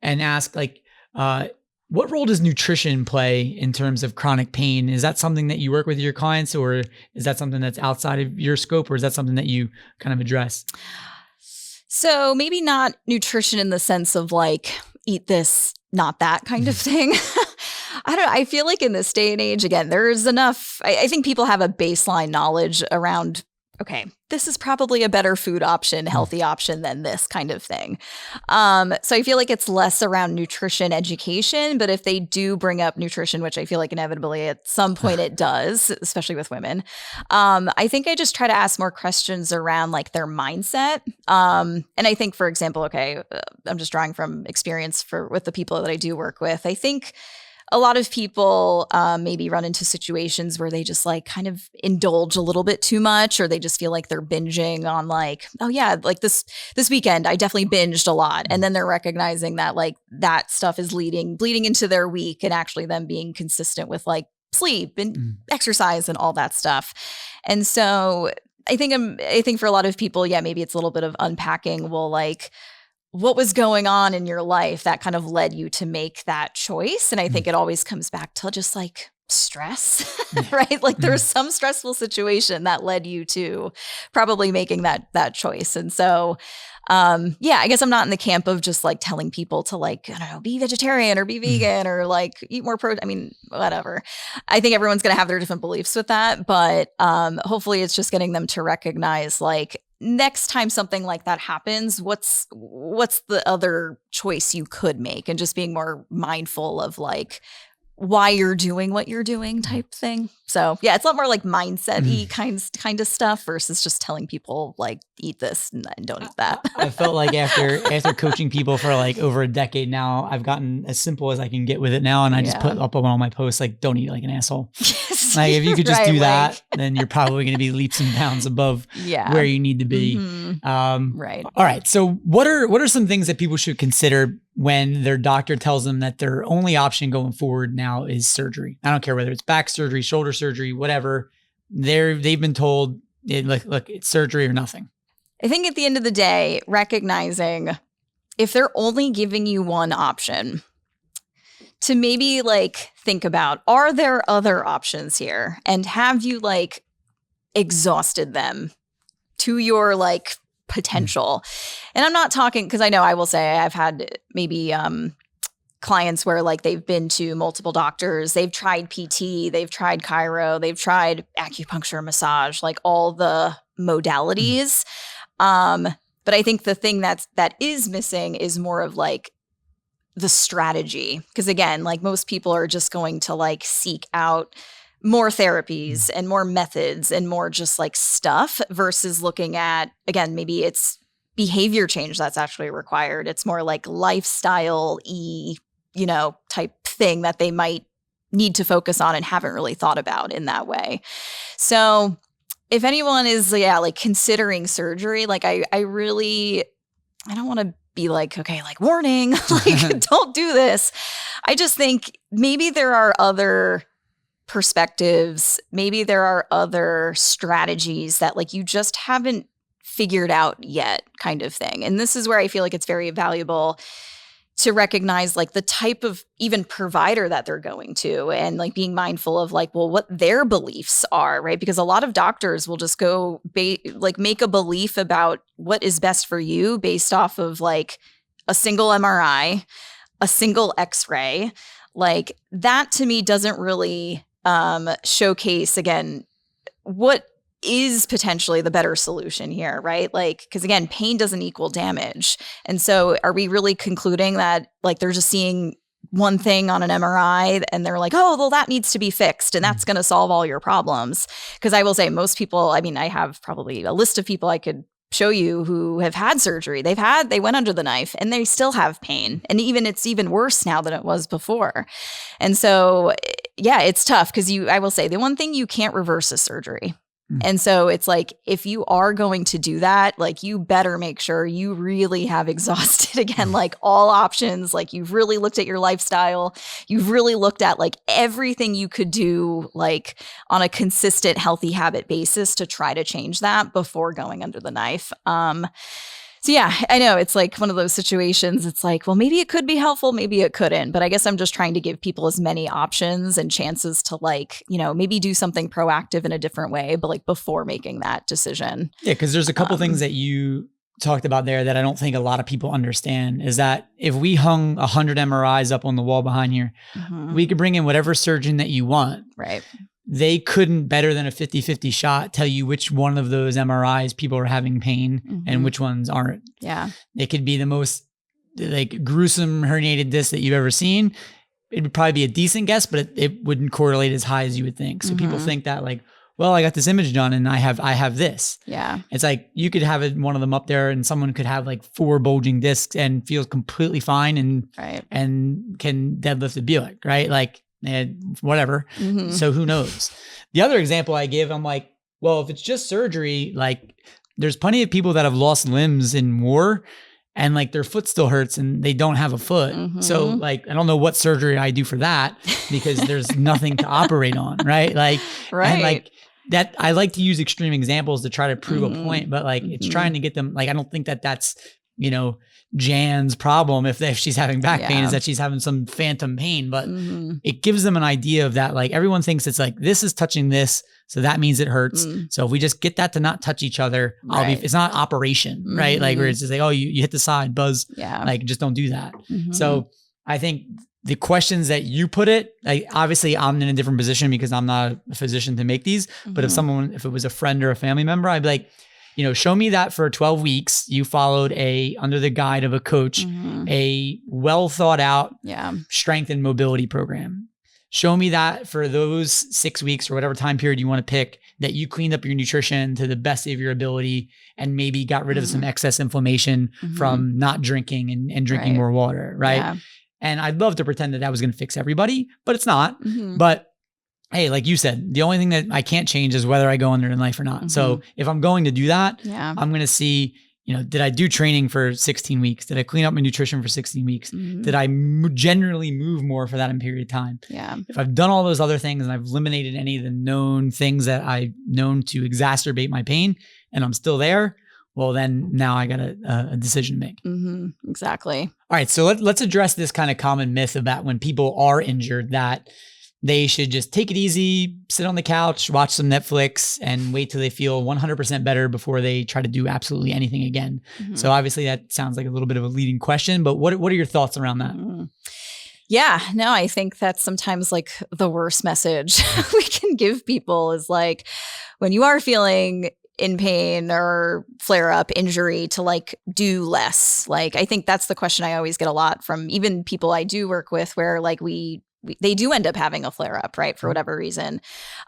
and ask like, what role does nutrition play in terms of chronic pain? Is that something that you work with your clients, or is that something that's outside of your scope, or is that something that you kind of address?
So maybe not nutrition in the sense of like, eat this, not that kind of thing. I feel like in this day and age, again, there's enough, I think people have a baseline knowledge around, okay, this is probably a better food option, healthy option than this kind of thing. So I feel like it's less around nutrition education, but if they do bring up nutrition, which I feel like inevitably at some point it does, especially with women, I think I just try to ask more questions around like their mindset. And I think, for example, I'm just drawing from experience with the people that I do work with. I think a lot of people maybe run into situations where they just like kind of indulge a little bit too much, or they just feel like they're binging on like, oh yeah, like this weekend I definitely binged a lot. And then they're recognizing that like that stuff is bleeding into their week, and actually them being consistent with like sleep and exercise and all that stuff. And so I think for a lot of people, yeah, maybe it's a little bit of unpacking. Well, like, what was going on in your life that kind of led you to make that choice? And I think it always comes back to just like stress, right? Like there's some stressful situation that led you to probably making that choice. And so, yeah, I guess I'm not in the camp of just like telling people to like, I don't know, be vegetarian or be vegan or like eat more protein. I mean, whatever. I think everyone's going to have their different beliefs with that. But hopefully it's just getting them to recognize like, next time something like that happens, what's the other choice you could make, and just being more mindful of like why you're doing what you're doing type thing. So yeah, it's a lot more like mindset-y kind of stuff versus just telling people like eat this and don't eat that.
I felt like after coaching people for like over a decade now, I've gotten as simple as I can get with it now. And I just put up on all my posts, like, don't eat like an asshole. Like if you could just do that, then you're probably going to be leaps and bounds above where you need to be.
Right.
All right. So what are some things that people should consider when their doctor tells them that their only option going forward now is surgery? I don't care whether it's back surgery, shoulder surgery, whatever. They've been told, look, it's surgery or nothing.
I think at the end of the day, recognizing if they're only giving you one option, to maybe like think about, are there other options here? And have you like exhausted them to your like potential? And I'm not talking, because I know I will say I've had maybe clients where like they've been to multiple doctors, they've tried PT, they've tried chiro, they've tried acupuncture, massage, like all the modalities. But I think the thing that is missing is more of like the strategy. Because again, like most people are just going to like seek out more therapies and more methods and more just like stuff versus looking at, again, maybe it's behavior change that's actually required. It's more like lifestyle-y, type thing that they might need to focus on and haven't really thought about in that way. So if anyone is, like considering surgery, like I don't want to be like, okay, like warning, like don't do this. I just think maybe there are other perspectives. Maybe there are other strategies that like you just haven't figured out yet, kind of thing. And this is where I feel like it's very valuable to recognize like the type of even provider that they're going to, and like being mindful of like, well, what their beliefs are, right? Because a lot of doctors will just go like make a belief about what is best for you based off of like a single MRI, a single X-ray. Like that to me doesn't really showcase, again, what is potentially the better solution here, right? Like, because again, pain doesn't equal damage. And so are we really concluding that like they're just seeing one thing on an MRI and they're like, oh, well, that needs to be fixed and that's going to solve all your problems? Because I will say most people, I mean, I have probably a list of people I could show you who have had surgery. They went under the knife and they still have pain. And it's even worse now than it was before. And so, yeah, it's tough because I will say the one thing you can't reverse is surgery. And so it's like, if you are going to do that, like you better make sure you really have exhausted, again, like all options, like you've really looked at your lifestyle. You've really looked at like everything you could do, like on a consistent, healthy habit basis to try to change that before going under the knife. So yeah, I know it's like one of those situations. It's like, well, maybe it could be helpful, maybe it couldn't. But I guess I'm just trying to give people as many options and chances to like, maybe do something proactive in a different way, but like before making that decision. Yeah,
because there's a couple things that you talked about there that I don't think a lot of people understand is that if we hung 100 MRIs up on the wall behind here, we could bring in whatever surgeon that you want.
Right.
They couldn't, better than a 50-50 shot, tell you which one of those MRIs people are having pain and which ones aren't.
Yeah.
It could be the most like gruesome herniated disc that you've ever seen. It would probably be a decent guess, but it wouldn't correlate as high as you would think. So people think that like, well, I got this image done and I have this.
Yeah.
It's like you could have one of them up there and someone could have like 4 bulging discs and feels completely fine and can deadlift a Buick, right? Like whatever. Mm-hmm. So who knows? The other example I give, I'm like, well, if it's just surgery, like there's plenty of people that have lost limbs in war and like their foot still hurts and they don't have a foot. Mm-hmm. So like, I don't know what surgery I do for that because there's nothing to operate on. Right. Like, and like that, I like to use extreme examples to try to prove a point, but like it's trying to get them, like, I don't think that that's, you know, Jan's problem if she's having back pain is that she's having some phantom pain, but it gives them an idea of that. Like everyone thinks it's like, this is touching this. So that means it hurts. So if we just get that to not touch each other, it's not operation, right? Like where it's just like, oh, you hit the side, buzz. Yeah. Like just don't do that. So I think the questions that you put it, like obviously I'm in a different position because I'm not a physician to make these, but if it was a friend or a family member, I'd be like, you know, show me that for 12 weeks, you followed under the guide of a coach, a well thought out strength and mobility program. Show me that for those 6 weeks or whatever time period you want to pick, that you cleaned up your nutrition to the best of your ability and maybe got rid of some excess inflammation from not drinking and drinking more water. Right. Yeah. And I'd love to pretend that was going to fix everybody, but it's not. But hey, like you said, the only thing that I can't change is whether I go under in life or not. So if I'm going to do that, I'm going to see, you know, did I do training for 16 weeks? Did I clean up my nutrition for 16 weeks? Did I generally move more for that period of time? Yeah. If I've done all those other things and I've eliminated any of the known things that I've known to exacerbate my pain and I'm still there, well, then now I got a decision to make.
Exactly.
All right. So let's address this kind of common myth about when people are injured that they should just take it easy, sit on the couch, watch some Netflix, and wait till they feel 100% better before they try to do absolutely anything again. So obviously that sounds like a little bit of a leading question, but what are your thoughts around that?
Yeah, no, I think that's sometimes like the worst message we can give people is like, when you are feeling in pain or flare up injury, to like do less. Like, I think that's the question I always get a lot from even people I do work with where like they do end up having a flare up, right? For whatever reason.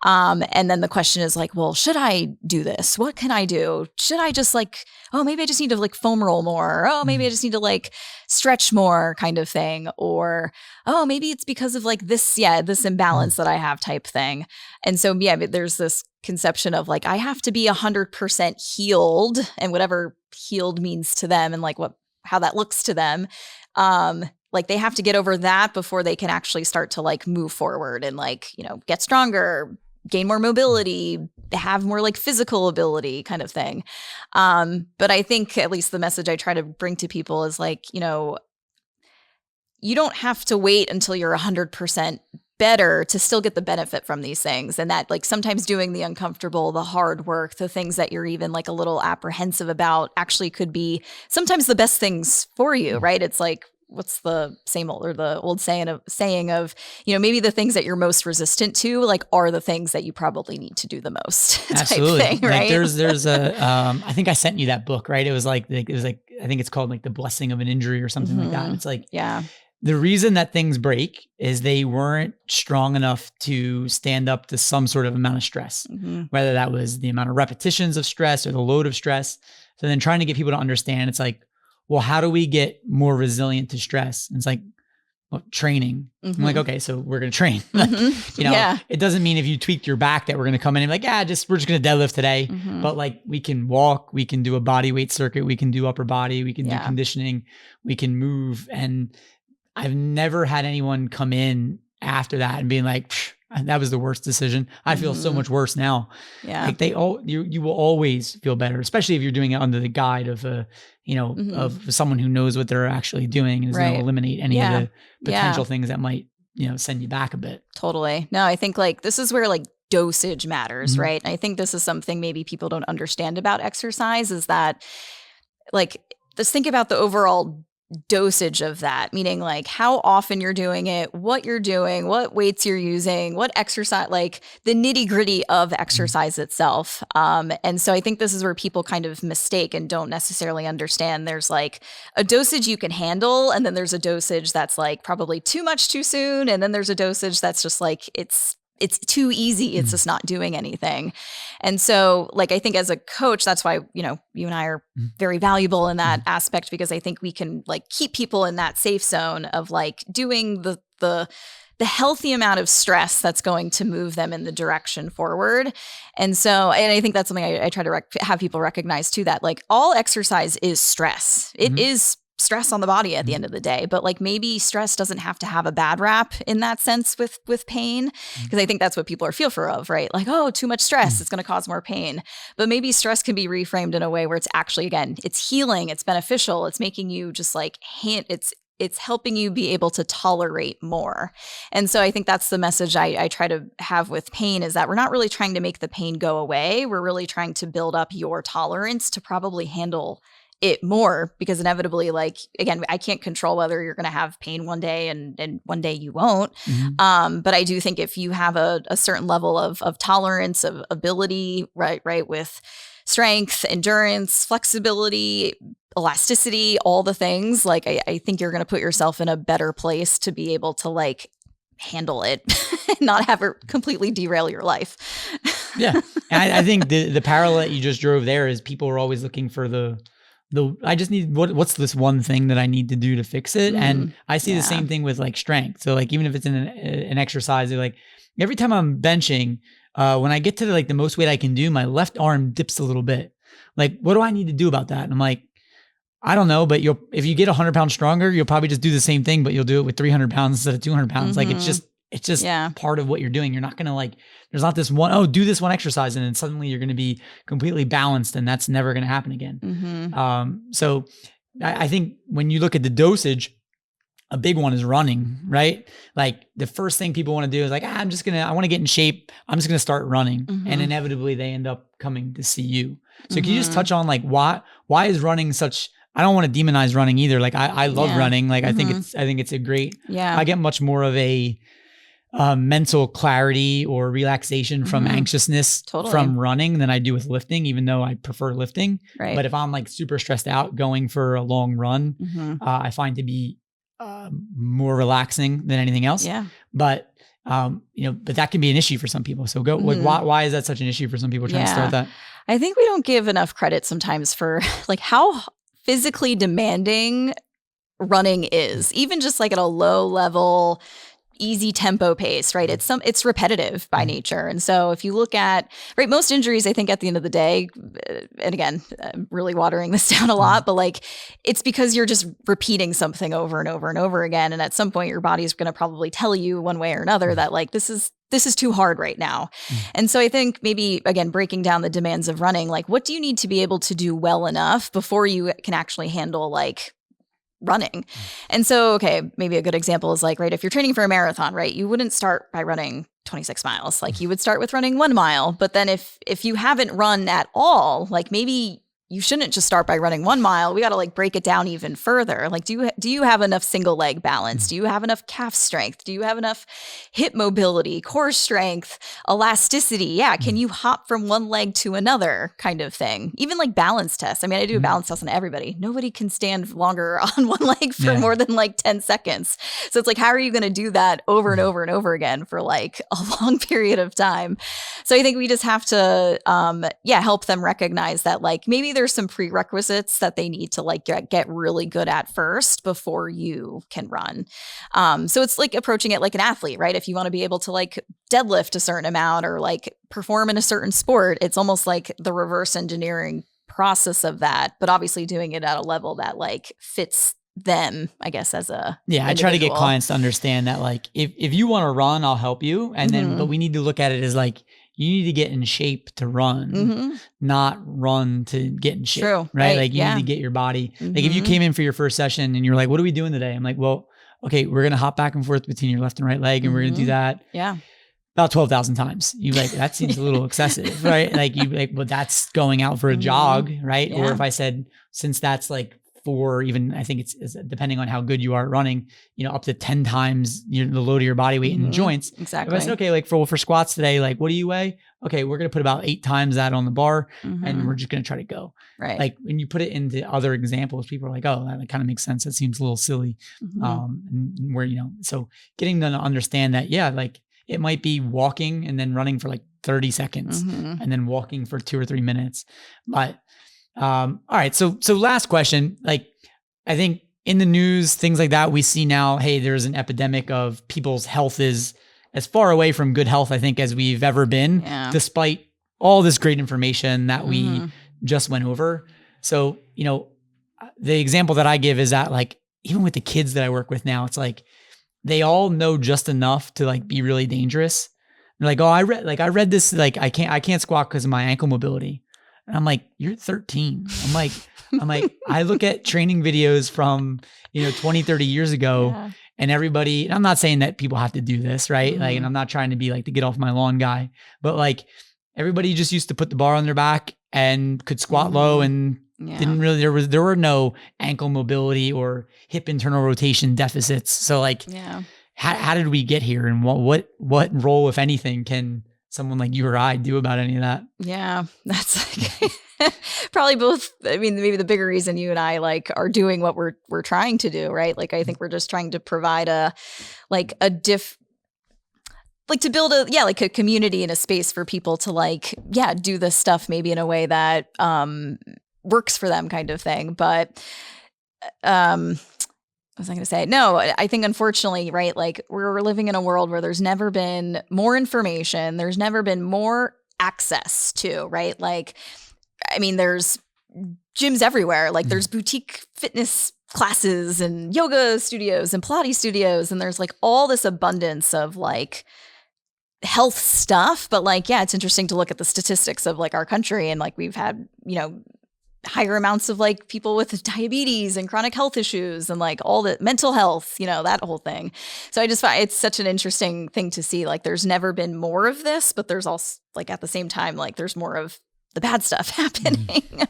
And then the question is like, well, should I do this? What can I do? Should I just like, oh, maybe I just need to like foam roll more. Oh, maybe I just need to like stretch more kind of thing. Or, oh, maybe it's because of like this imbalance that I have type thing. And so, but there's this conception of like, I have to be 100% healed, and whatever healed means to them and like how that looks to them. Like they have to get over that before they can actually start to like move forward and like, you know, get stronger, gain more mobility, have more like physical ability kind of thing. But I think at least the message I try to bring to people is like, you know, you don't have to wait until you're 100% better to still get the benefit from these things. And that like sometimes doing the uncomfortable, the hard work, the things that you're even like a little apprehensive about actually could be sometimes the best things for you, right? It's like, what's the old saying of, you know, maybe the things that you're most resistant to, like, are the things that you probably need to do the most.
Absolutely.
Type thing, right?
Like there's a, I think I sent you that book, right? It was like, I think it's called like The Blessing of an Injury or something like that. And it's like, the reason that things break is they weren't strong enough to stand up to some sort of amount of stress, whether that was the amount of repetitions of stress or the load of stress. So then trying to get people to understand, it's like, well, how do we get more resilient to stress? And it's like, well, training. I'm like, okay, so we're going to train. Like, you know, it doesn't mean if you tweaked your back that we're going to come in and be like, we're just going to deadlift today. But like we can walk, we can do a body weight circuit, we can do upper body, we can do conditioning, we can move. And I've never had anyone come in after that and being like, that was the worst decision. I feel so much worse now. Yeah. Like you will always feel better, especially if you're doing it under the guide of of someone who knows what they're actually doing and is going to eliminate any of the potential things that might, you know, send you back a bit.
Totally. No, I think like this is where like dosage matters, right? And I think this is something maybe people don't understand about exercise is that like, just think about the overall dosage of that, meaning like how often you're doing it, what you're doing, what weights you're using, what exercise, like the nitty gritty of exercise itself. And so I think this is where people kind of mistake and don't necessarily understand. There's like a dosage you can handle, and then there's a dosage that's like probably too much too soon. And then there's a dosage that's just like, it's it's too easy. It's just not doing anything. And so like, I think as a coach, that's why, you and I are very valuable in that aspect, because I think we can like keep people in that safe zone of like doing the healthy amount of stress that's going to move them in the direction forward. And so, and I think that's something I try to have people recognize too, that like all exercise is stress. It is stress on the body at the end of the day, but like maybe stress doesn't have to have a bad rap in that sense with pain, because I think that's what people are fearful of, right? Like, oh, too much stress, it's going to cause more pain. But maybe stress can be reframed in a way where it's actually, again, it's healing, it's beneficial, it's making you just like it's helping you be able to tolerate more. And so I think that's the message I try to have with pain, is that we're not really trying to make the pain go away. We're really trying to build up your tolerance to probably handle it more, because inevitably, like, again, I can't control whether you're going to have pain one day and one day you won't. But I do think if you have a certain level of tolerance, of ability, right, with strength, endurance, flexibility, elasticity, all the things, like I think you're going to put yourself in a better place to be able to like handle it and not have it completely derail your life.
Yeah. And I think the parallel that you just drove there is people are always looking for I just need, what's this one thing that I need to do to fix it? And I see the same thing with like strength. So like, even if it's in an exercise, like every time I'm benching, when I get to like the most weight I can do, my left arm dips a little bit. Like, what do I need to do about that? And I'm like, I don't know, but if you get 100 pounds stronger, you'll probably just do the same thing, but you'll do it with 300 pounds instead of 200 pounds. Like it's just part of what you're doing. You're not going to like, there's not this one, do this one exercise and then suddenly you're going to be completely balanced, and that's never going to happen again. So I think when you look at the dosage, a big one is running, right? Like the first thing people want to do is like, I want to get in shape. I'm just going to start running. And inevitably they end up coming to see you. So can you just touch on like, why is running such, I don't want to demonize running either. Like I love running. Like I think it's a great, I get much more of a mental clarity or relaxation from anxiousness from running than I do with lifting, even though I prefer lifting. Right. But if I'm like super stressed out going for a long run, I find to be more relaxing than anything else. Yeah. But but that can be an issue for some people. So like, why is that such an issue for some people trying to start that?
I think we don't give enough credit sometimes for like how physically demanding running is, even just like at a low level, easy tempo pace, right? It's repetitive by nature. And so if you look at, right, most injuries, I think at the end of the day, and again, I'm really watering this down a lot, but like, it's because you're just repeating something over and over and over again. And at some point your body's going to probably tell you one way or another that like, this is too hard right now. And so I think maybe, again, breaking down the demands of running, like what do you need to be able to do well enough before you can actually handle like running? And so, okay, maybe a good example is like, right, if you're training for a marathon, right, you wouldn't start by running 26 miles. Like you would start with running 1 mile. But then if you haven't run at all, like maybe you shouldn't just start by running 1 mile. We got to like break it down even further. Like, do you have enough single leg balance? Do you have enough calf strength? Do you have enough hip mobility, core strength, elasticity? Yeah. Can you hop from one leg to another kind of thing? Even like balance tests. I mean, I do a balance test on everybody. Nobody can stand longer on one leg for more than like 10 seconds. So it's like, how are you going to do that over and over and over again for like a long period of time? So I think we just have to, help them recognize that like maybe there's some prerequisites that they need to like get really good at first before you can run. So it's like approaching it like an athlete, right? If you want to be able to like deadlift a certain amount or like perform in a certain sport, it's almost like the reverse engineering process of that, but obviously doing it at a level that like fits them, I guess, as a individual.
I try to get clients to understand that like if you want to run, I'll help you. And then but we need to look at it as like you need to get in shape to run, not run to get in shape.
True,
right? Like you need to get your body. Like if you came in for your first session and you're like, what are we doing today? I'm like, well, okay, we're going to hop back and forth between your left and right leg. And we're going to do that. Yeah. About 12,000 times. You like, that seems a little excessive, right? Like you like, well, that's going out for a jog, right? Yeah. Or if I said, since that's like for even, I think it's depending on how good you are at running, up to 10 times the load of your body weight in joints.
Exactly.
If I said, okay, like for squats today, like what do you weigh? Okay, we're going to put about 8 times that on the bar and we're just going to try to go. Right. Like when you put it into other examples, people are like, oh, that kind of makes sense. That seems a little silly. And where, so getting them to understand that, yeah, like It might be walking and then running for like 30 seconds and then walking for 2 or 3 minutes. But all right. So last question, like I think in the news, things like that, we see now, hey, there's an epidemic of people's health is as far away from good health, I think, as we've ever been, despite all this great information that we just went over. So, you know, the example that I give is that like, even with the kids that I work with now, it's like, they all know just enough to like be really dangerous. They're like, oh, I read this, like, I can't squat because of my ankle mobility. And I'm like, you're 13. I'm like, I look at training videos from, 20, 30 years ago and everybody, and I'm not saying that people have to do this, right? Like, and I'm not trying to be like the get off my lawn guy, but like everybody just used to put the bar on their back and could squat low and didn't really, there were no ankle mobility or hip internal rotation deficits. So like, how did we get here, and what role, if anything, can someone like you or I do about any of that?
Yeah, that's like probably both. I mean, maybe the bigger reason you and I like are doing what we're trying to do, right? Like, I think we're just trying to provide to build a community and a space for people to do this stuff maybe in a way that works for them, kind of thing. But what was I going to say? No, I think unfortunately, right, like we're living in a world where there's never been more information. There's never been more access to, right? Like, I mean, there's gyms everywhere. Like there's boutique fitness classes and yoga studios and Pilates studios. And there's like all this abundance of like health stuff. But like, yeah, it's interesting to look at the statistics of like our country. And like we've had, higher amounts of like people with diabetes and chronic health issues and like all the mental health, that whole thing. So I just find it's such an interesting thing to see. Like there's never been more of this, but there's also like at the same time, like there's more of the bad stuff happening.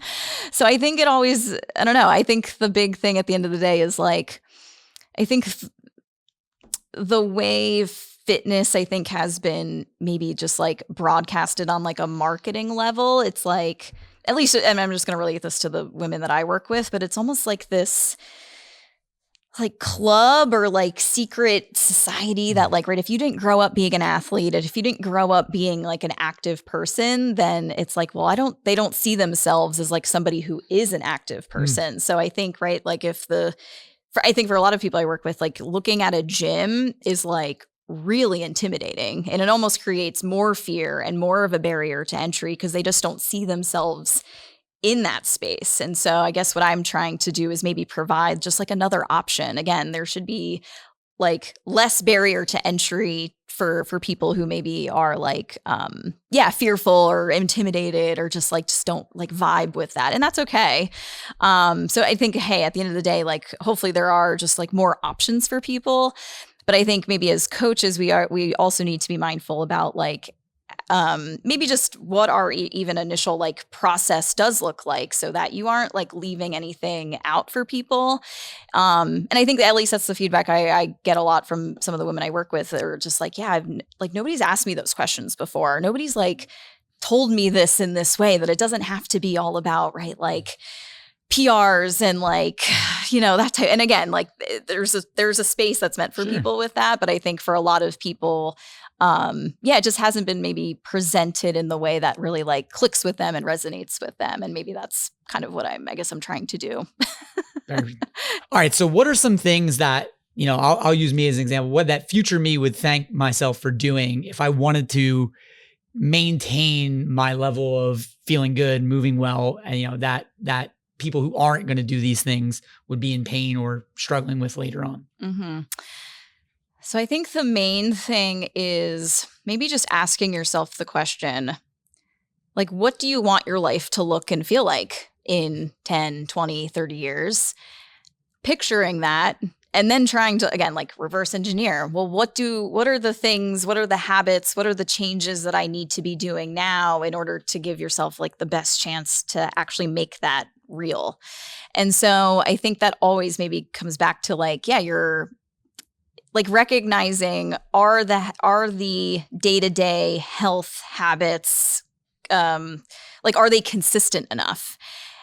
So I think it always, I don't know. I think the big thing at the end of the day is like, I think the way fitness, I think, has been maybe just like broadcasted on like a marketing level. It's like, at least, and I'm just going to relate this to the women that I work with, but it's almost like this like club or like secret society that like, right, if you didn't grow up being an athlete, and if you didn't grow up being like an active person, then it's like, well, they don't see themselves as like somebody who is an active person. So I think, right, like I think for a lot of people I work with, like looking at a gym is like really intimidating, and it almost creates more fear and more of a barrier to entry because they just don't see themselves in that space. And so I guess what I'm trying to do is maybe provide just like another option. Again, there should be like less barrier to entry for people who maybe are like fearful or intimidated or just don't like vibe with that, and that's okay. So I think, hey, at the end of the day, like hopefully there are just like more options for people. But I think maybe as coaches, we also need to be mindful about like maybe just what our even initial like process does look like, so that you aren't like leaving anything out for people. And I think at least that's the feedback I get a lot from some of the women I work with. They're just like, yeah, like nobody's asked me those questions before. Nobody's like told me this in this way, that it doesn't have to be all about, right, like PRs and like, that type. And again, like there's a space that's meant for people with that. But I think for a lot of people, it just hasn't been maybe presented in the way that really like clicks with them and resonates with them. And maybe that's kind of what I'm trying to do.
All right. So what are some things that, I'll use me as an example, what that future me would thank myself for doing if I wanted to maintain my level of feeling good, moving well, and that people who aren't going to do these things would be in pain or struggling with later on.
Mm-hmm. So I think the main thing is maybe just asking yourself the question, like, what do you want your life to look and feel like in 10, 20, 30 years? Picturing that, and then trying to, again, like reverse engineer. Well, what are the things, what are the habits, what are the changes that I need to be doing now in order to give yourself like the best chance to actually make that real? And so I think that always maybe comes back to like, you're like recognizing are the day-to-day health habits, like, are they consistent enough?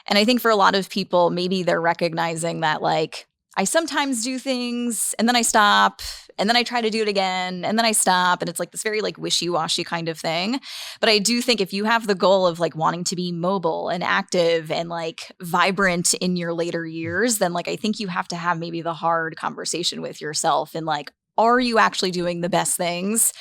And I think for a lot of people, maybe they're recognizing that like, I sometimes do things and then I stop and then I try to do it again and then I stop. And it's like this very like wishy-washy kind of thing. But I do think if you have the goal of like wanting to be mobile and active and like vibrant in your later years, then like I think you have to have maybe the hard conversation with yourself and like, are you actually doing the best things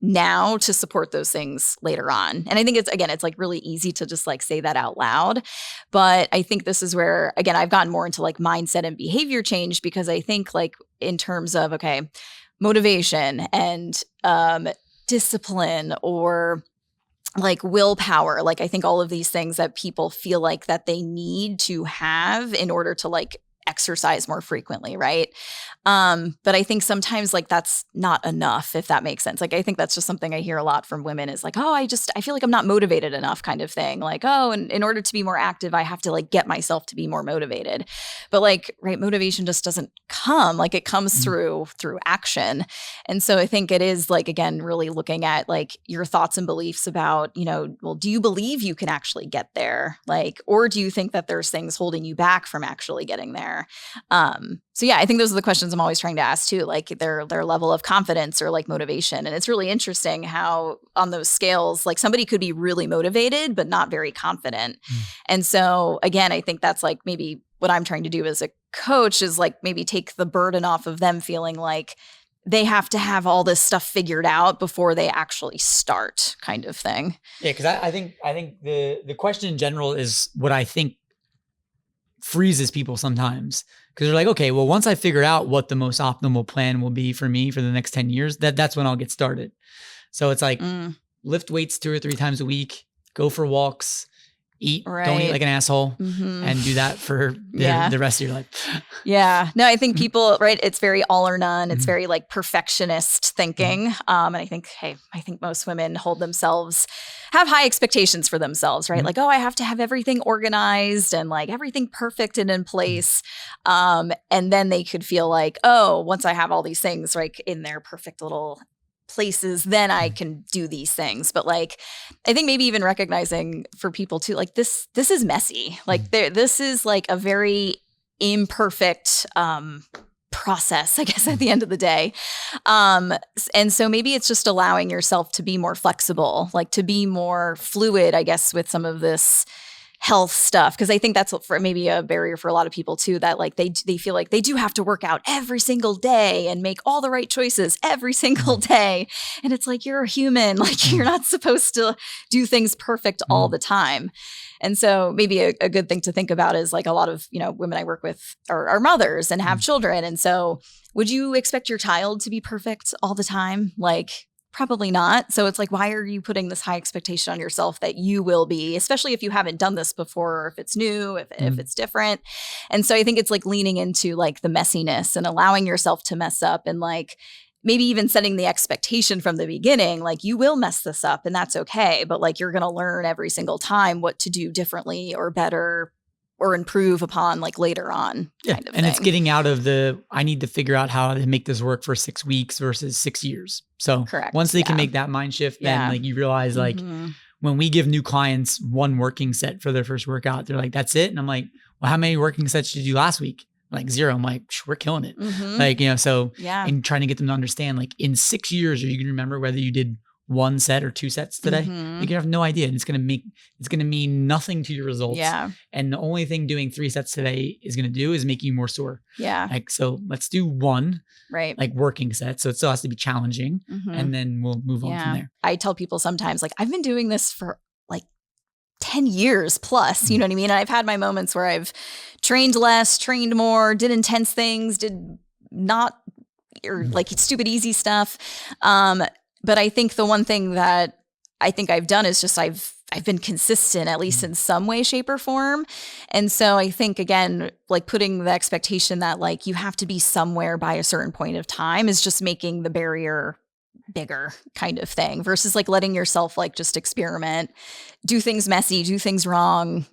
now to support those things later on? And I think it's like really easy to just like say that out loud. But I think this is where, again, I've gotten more into like mindset and behavior change, because I think like in terms of, okay, motivation and discipline or like willpower, like I think all of these things that people feel like that they need to have in order to like exercise more frequently, right? But I think sometimes like that's not enough, if that makes sense. Like I think that's just something I hear a lot from women is like, oh, I feel like I'm not motivated enough kind of thing. Like, oh, and in order to be more active, I have to like get myself to be more motivated. But like, right, motivation just doesn't come. Like it comes through action. And so I think it is like, again, really looking at like your thoughts and beliefs about, well, do you believe you can actually get there? Like, or do you think that there's things holding you back from actually getting there? So yeah, I think those are the questions I'm always trying to ask too, like their level of confidence or like motivation. And it's really interesting how on those scales, like somebody could be really motivated, but not very confident. And so again, I think that's like maybe what I'm trying to do as a coach is like maybe take the burden off of them feeling like they have to have all this stuff figured out before they actually start, kind of thing.
Yeah, because I think the question in general is what I think freezes people sometimes, because they're like, okay, well, once I figure out what the most optimal plan will be for me for the next 10 years, that's when I'll get started. So it's like lift weights 2 or 3 times a week, go for walks, eat, don't eat like an asshole, and do that for the rest of your life. Yeah.
No, I think people, right, it's very all or none. It's very like perfectionist thinking. And I think most women have high expectations for themselves, right? Like, oh, I have to have everything organized and like everything perfect and in place. And then they could feel like, oh, once I have all these things like in their perfect little places, then I can do these things. But like, I think maybe even recognizing for people too, like this is messy. Like this is like a very imperfect process, I guess, at the end of the day. And so maybe it's just allowing yourself to be more flexible, like to be more fluid, I guess, with some of this health stuff. Because I think that's for maybe a barrier for a lot of people too, that like they feel like they do have to work out every single day and make all the right choices every single day. And it's like, you're a human, like you're not supposed to do things perfect all the time. And so maybe a good thing to think about is like a lot of, women I work with are mothers and have children. And so would you expect your child to be perfect all the time? Like, probably not. So it's like, why are you putting this high expectation on yourself that you will be, especially if you haven't done this before, or if it's new, if it's different. And so I think it's like leaning into like the messiness and allowing yourself to mess up, and like maybe even setting the expectation from the beginning, like you will mess this up and that's okay. But like, you're going to learn every single time what to do differently or better or improve upon like later on kind of thing.
It's getting out of I need to figure out how to make this work for 6 weeks versus 6 years. So
correct.
Once they can make that mind shift, then like you realize like when we give new clients one working set for their first workout, they're like, that's it. And I'm like, well, how many working sets did you do last week? Like 0. I'm like, we're killing it. Like, so and trying to get them to understand like in 6 years, are you going to remember whether you did 1 set or 2 sets today? Like you have no idea. And it's going to mean nothing to your results. Yeah. And the only thing doing 3 sets today is going to do is make you more sore. Yeah. Like, so let's do 1 like working set. So it still has to be challenging, and then we'll move on from there.
I tell people sometimes like, I've been doing this for like 10 years plus, you know what I mean? And I've had my moments where I've trained less, trained more, did intense things, did not, or like stupid easy stuff. But I think the one thing that I think I've done is just I've been consistent, at least in some way, shape, or form. And so I think, again, like putting the expectation that like you have to be somewhere by a certain point of time is just making the barrier bigger kind of thing versus like letting yourself like just experiment, do things messy, do things wrong,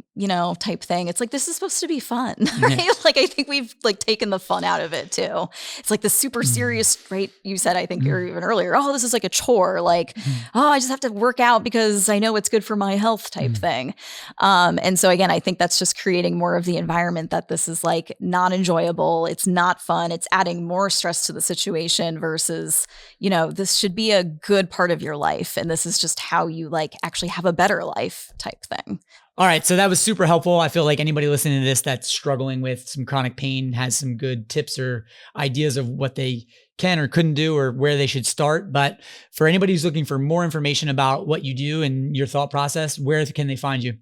type thing. It's like, this is supposed to be fun, right? Yeah. Like, I think we've like taken the fun out of it too. It's like the super serious, right? You said, I think you're even earlier, oh, this is like a chore. Like, oh, I just have to work out because I know it's good for my health type thing. And so again, I think that's just creating more of the environment that this is like not enjoyable. It's not fun. It's adding more stress to the situation versus, this should be a good part of your life. And this is just how you like actually have a better life type thing.
All right. So that was super helpful. I feel like anybody listening to this that's struggling with some chronic pain has some good tips or ideas of what they can or couldn't do or where they should start. But for anybody who's looking for more information about what you do and your thought process, where can they find you?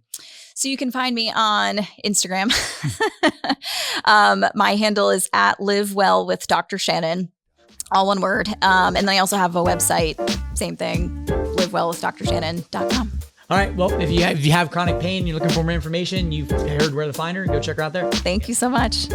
So you can find me on Instagram. My handle is @livewellwith Dr. Shannon, all one word. And then I also have a website, same thing, livewellwithdrshannon.com.
All right. Well, if you have chronic pain, you're looking for more information, you've heard where to find her, go check her out there.
Thank you so much.